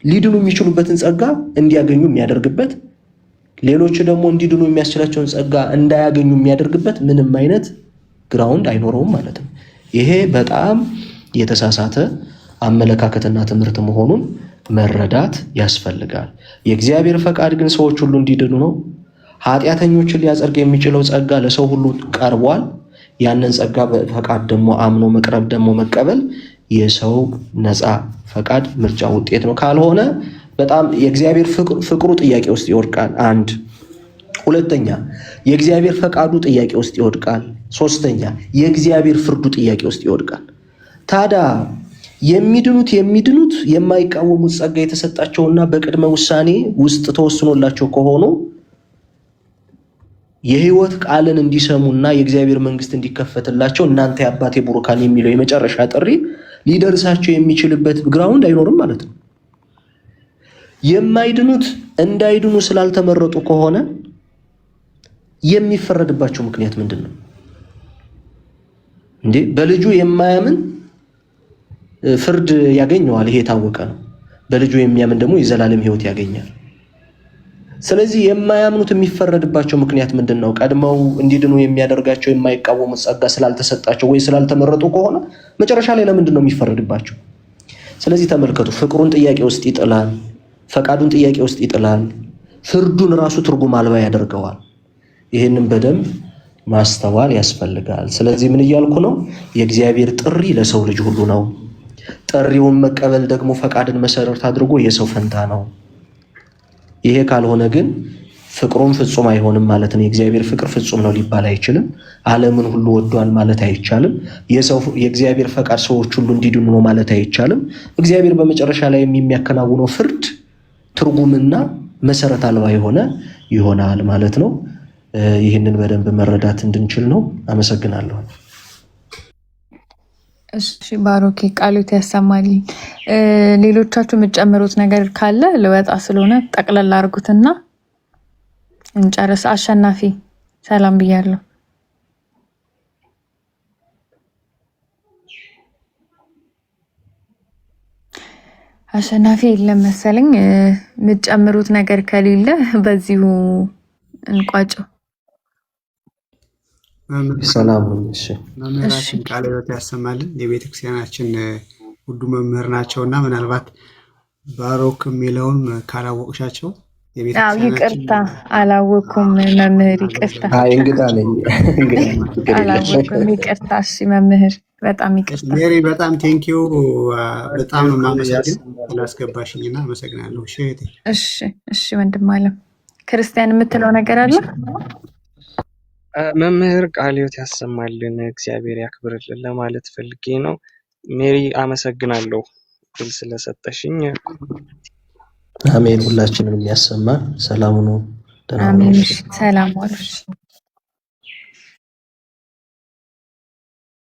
ሊድኑ የሚችሉበትን ጸጋ እንዲያገኙ የሚያደርግበት፣ ሌሎቹ ደግሞ እንዲድኑ የሚያስችላቸውን ጸጋ እንዳያገኙ የሚያደርግበት ምንም አይነት ግራውንድ አይኖረውም ማለት ነው። ይሄ በጣም የተሳሳተ አመለካከትና ትምህርት መሆኑን መረዳት ያስፈልጋል። የእግዚአብሔር ፈቃድ ግን ሰዎች ሁሉ እንዲድኑ ነው። ኃጢአተኞችን ሊያጸድቅ የሚችለው ጸጋ ለሰው ሁሉ ቀርቧል። ያንን ጸጋ በፈቃድ ደግሞ አምኖ መቅረብ ደግሞ መቀበል የሰው ነፃ ፈቃድ ምርጫ ውጤት ነው። ካልሆነ በጣም የእግዚአብሔር ፍቅሩ ጥያቄ ውስጥ ይወድቃል። አንድ ሁለተኛ የእግዚአብሔር ፈቃዱ ጥያቄ ውስጥ ይወድቃል። ሶስተኛ የእግዚአብሔር ፍርዱ ጥያቄ ውስጥ ይወድቃል። ታዲያ የሚድኑት የማይቃወሙት ጸጋ የተሰጣቸውና በቅድመ ውሳኔ ውስጥ ተወስኖላቸው ከሆኑ የሕይወት ቃልን እንዲሰሙና የእግዚአብሔር መንግስት እንዲከፈትላቸው እናንተ የአባቴ ቡሩካን የሚለው የመጨረሻ ጥሪ ሊደርሳቸው የሚችልበት ግራውንድ አይኖርም ማለት ነው። የማይድኑት እንዳይድኑ ስላልተመረጡ ከሆነ የሚፈረድባቸው ምክንያት ምንድን ነው እንዴ? በልጁ የማያምን ፍርድ ያገኘዋል። ይሄ የታወቀ ነው። በልጁ የሚያምን ደግሞ የዘላለም ሕይወት ያገኛል። ስለዚህ የማያምኑት የሚፈረድባቸው ምክንያት ምንድን ነው? ቀድመው እንዲድኑ የሚያደርጋቸው የማይቃወሙት ጸጋ ስላልተሰጣቸው ወይ ስላልተመረጡ ከሆነ መጨረሻ ላይ ለምንድን ነው የሚፈረድባቸው? ስለዚህ ተመልከቱ፣ ፍቅሩን ጥያቄ ውስጥ ይጥላል፣ ፈቃዱን ጥያቄ ውስጥ ይጥላል፣ ፍርዱን ራሱ ትርጉም አልባ ያደርገዋል። ይህንን በደንብ ማስተዋል ያስፈልጋል። ስለዚህ ምን እያልኩ ነው? የእግዚአብሔር ጥሪ ለሰው ልጅ ሁሉ ነው። ጥሪውን መቀበል ደግሞ ፈቃድን መሰረት አድርጎ የሰው ፈንታ ነው። ይሄ ካልሆነ ግን ፍቅሩን ፍጹም አይሆንም ማለት ነው። የእግዚአብሔር ፍቅር ፍጹም ነው ሊባል አይችልም። ዓለምን ሁሉ ወዷል ማለት አይቻልም። የእግዚአብሔር ፈቃድ ሰዎች ሁሉ እንዲድኑ ነው ማለት አይቻልም። እግዚአብሔር በመጨረሻ ላይ የሚያከናውነው ፍርድ ትርጉምና መሰረት አልባ የሆነ ይሆናል ማለት ነው። ይህንን በደንብ መረዳት እንድንችል ነው። አመሰግናለሁ። እሺ ባሮኬ ቃሉት ያሰማልኝ። ሌሎቻችሁ የምትጨምሩት ነገር ካለ ልወጣ ስለሆነ ጠቅለል አድርጉትና እንጨርስ። አሸናፊ ሰላም ብያለሁ። አሸናፊ የለም መሰለኝ። የምትጨምሩት ነገር ከሌለ በዚሁ እንቋጨው። ሰላም። መምህራችን ቃለ ሕይወት ያሰማልን። የቤተክርስቲያናችን ውዱ መምህር ናቸውና ምናልባት ባሮክ የሚለውን ካላወቅሻቸው ይቅርታ አላወኩም መምህር፣ ይቅርታ እንግዳ ነኝ አላወኩም፣ ይቅርታ። እሺ መምህር በጣም ይቅርታ። ሜሪ በጣም ቴንኪው፣ በጣም ነው የማመሰግን ስላስገባሽኝና አመሰግናለሁ። እሺ ወንድም አለም ክርስቲያን የምትለው ነገር አለ? መምህር ቃለ ሕይወት ያሰማልን፣ እግዚአብሔር ያክብርልን ለማለት ፈልጌ ነው። ሜሪ አመሰግናለሁ ድል ስለሰጠሽኝ። አሜን። ሁላችንም የሚያሰማን ሰላም ነው። አሜን። ሰላም ዋሉ።